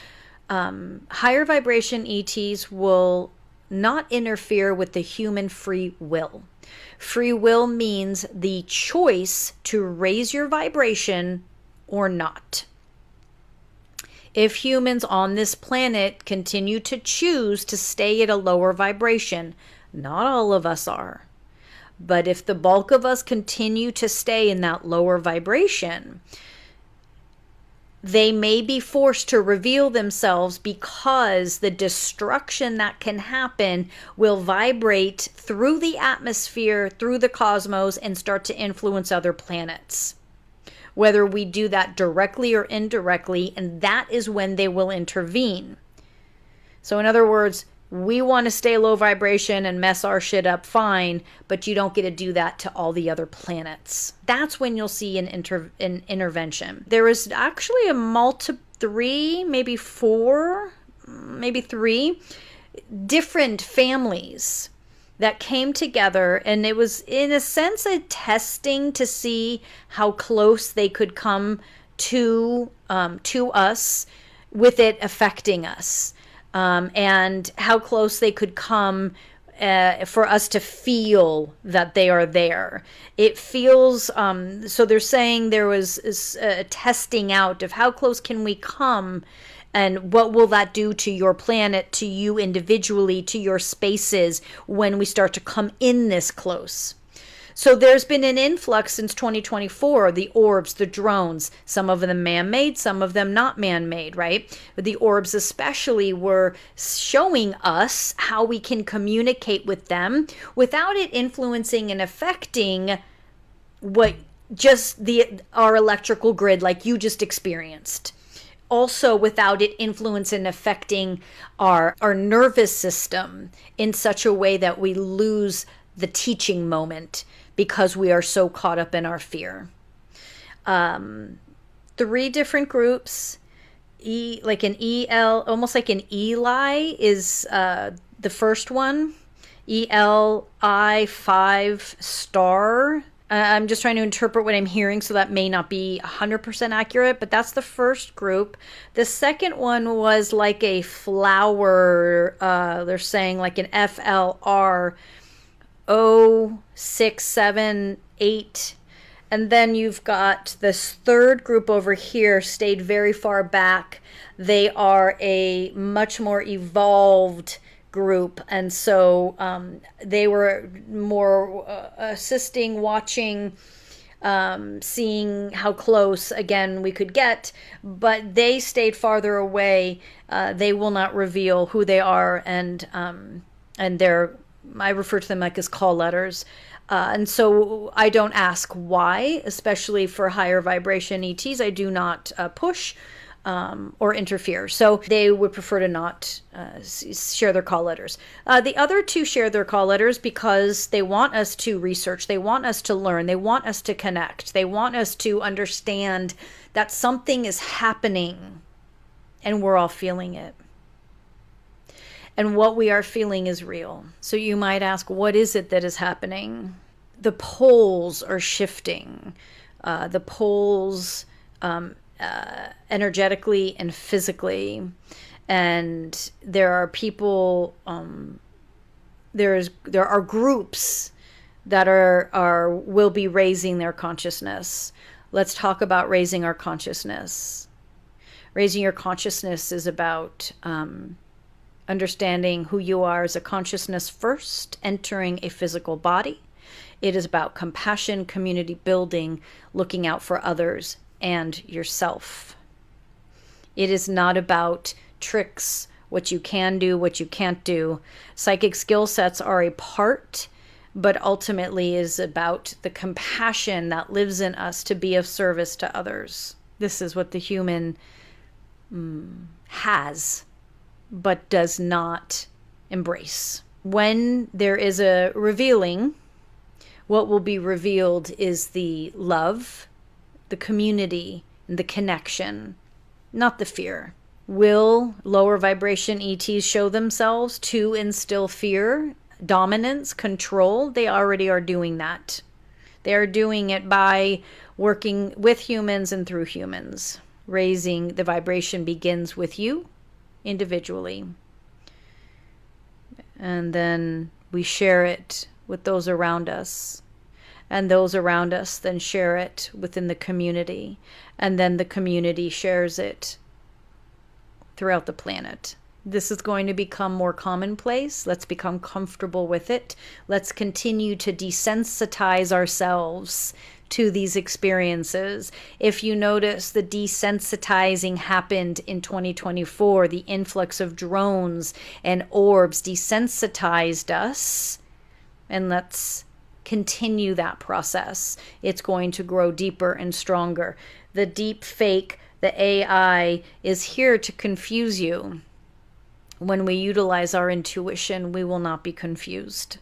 higher vibration ETs will not interfere with the human free will. Free will means the choice to raise your vibration or not. If humans on this planet continue to choose to stay at a lower vibration, not all of us are, but if the bulk of us continue to stay in that lower vibration, they may be forced to reveal themselves because the destruction that can happen will vibrate through the atmosphere, through the cosmos, and start to influence other planets. Whether we do that directly or indirectly, and that is when they will intervene. So in other words, we want to stay low vibration and mess our shit up, fine, but you don't get to do that to all the other planets. That's when you'll see an intervention. There is actually three, maybe four, maybe three different families that came together, and it was in a sense a testing to see how close they could come to us with it affecting us. And how close they could come for us to feel that they are there. It feels, so they're saying there was a testing out of how close can we come, and what will that do to your planet, to you individually, to your spaces when we start to come in this close. So there's been an influx since 2024, the orbs, the drones, some of them man-made, some of them not man-made, right? But the orbs especially were showing us how we can communicate with them without it influencing and affecting what just our electrical grid like you just experienced. Also without it influencing and affecting our nervous system in such a way that we lose the teaching moment because we are so caught up in our fear. 3 different groups, like an EL, almost like an Eli is the first one, ELI 5 star. I'm just trying to interpret what I'm hearing, so that may not be 100% accurate, but that's the first group. The second one was like a flower, they're saying like an FLR 0678, and then you've got this third group over here, stayed very far back. They are a much more evolved group, and so they were more assisting, watching, seeing how close again we could get, but they stayed farther away. They will not reveal who they are, and they're, I refer to them like as call letters. And so I don't ask why, especially for higher vibration ETs. I do not push or interfere. So they would prefer to not share their call letters. The other 2 share their call letters because they want us to research. They want us to learn. They want us to connect. They want us to understand that something is happening and we're all feeling it. And what we are feeling is real. So you might ask, what is it that is happening? The poles are shifting. The poles energetically and physically. And there are people, there are groups that will be raising their consciousness. Let's talk about raising our consciousness. Raising your consciousness is about understanding who you are as a consciousness first, entering a physical body. It is about compassion, community building, looking out for others and yourself. It is not about tricks, what you can do, what you can't do. Psychic skill sets are a part, but ultimately is about the compassion that lives in us to be of service to others. This is what the human has, but does not embrace. When there is a revealing, what will be revealed is the love, the community, and the connection, not the fear. Will lower vibration ETs show themselves to instill fear, dominance, control? They already are doing that. They are doing it by working with humans and through humans. Raising the vibration begins with you individually. And then we share it with those around us. And those around us then share it within the community. And then the community shares it throughout the planet. This is going to become more commonplace. Let's become comfortable with it. Let's continue to desensitize ourselves to these experiences. If you notice, the desensitizing happened in 2024. The influx of drones and orbs desensitized us. And let's continue that process. It's going to grow deeper and stronger. The deep fake, the AI, is here to confuse you. When we utilize our intuition, we will not be confused.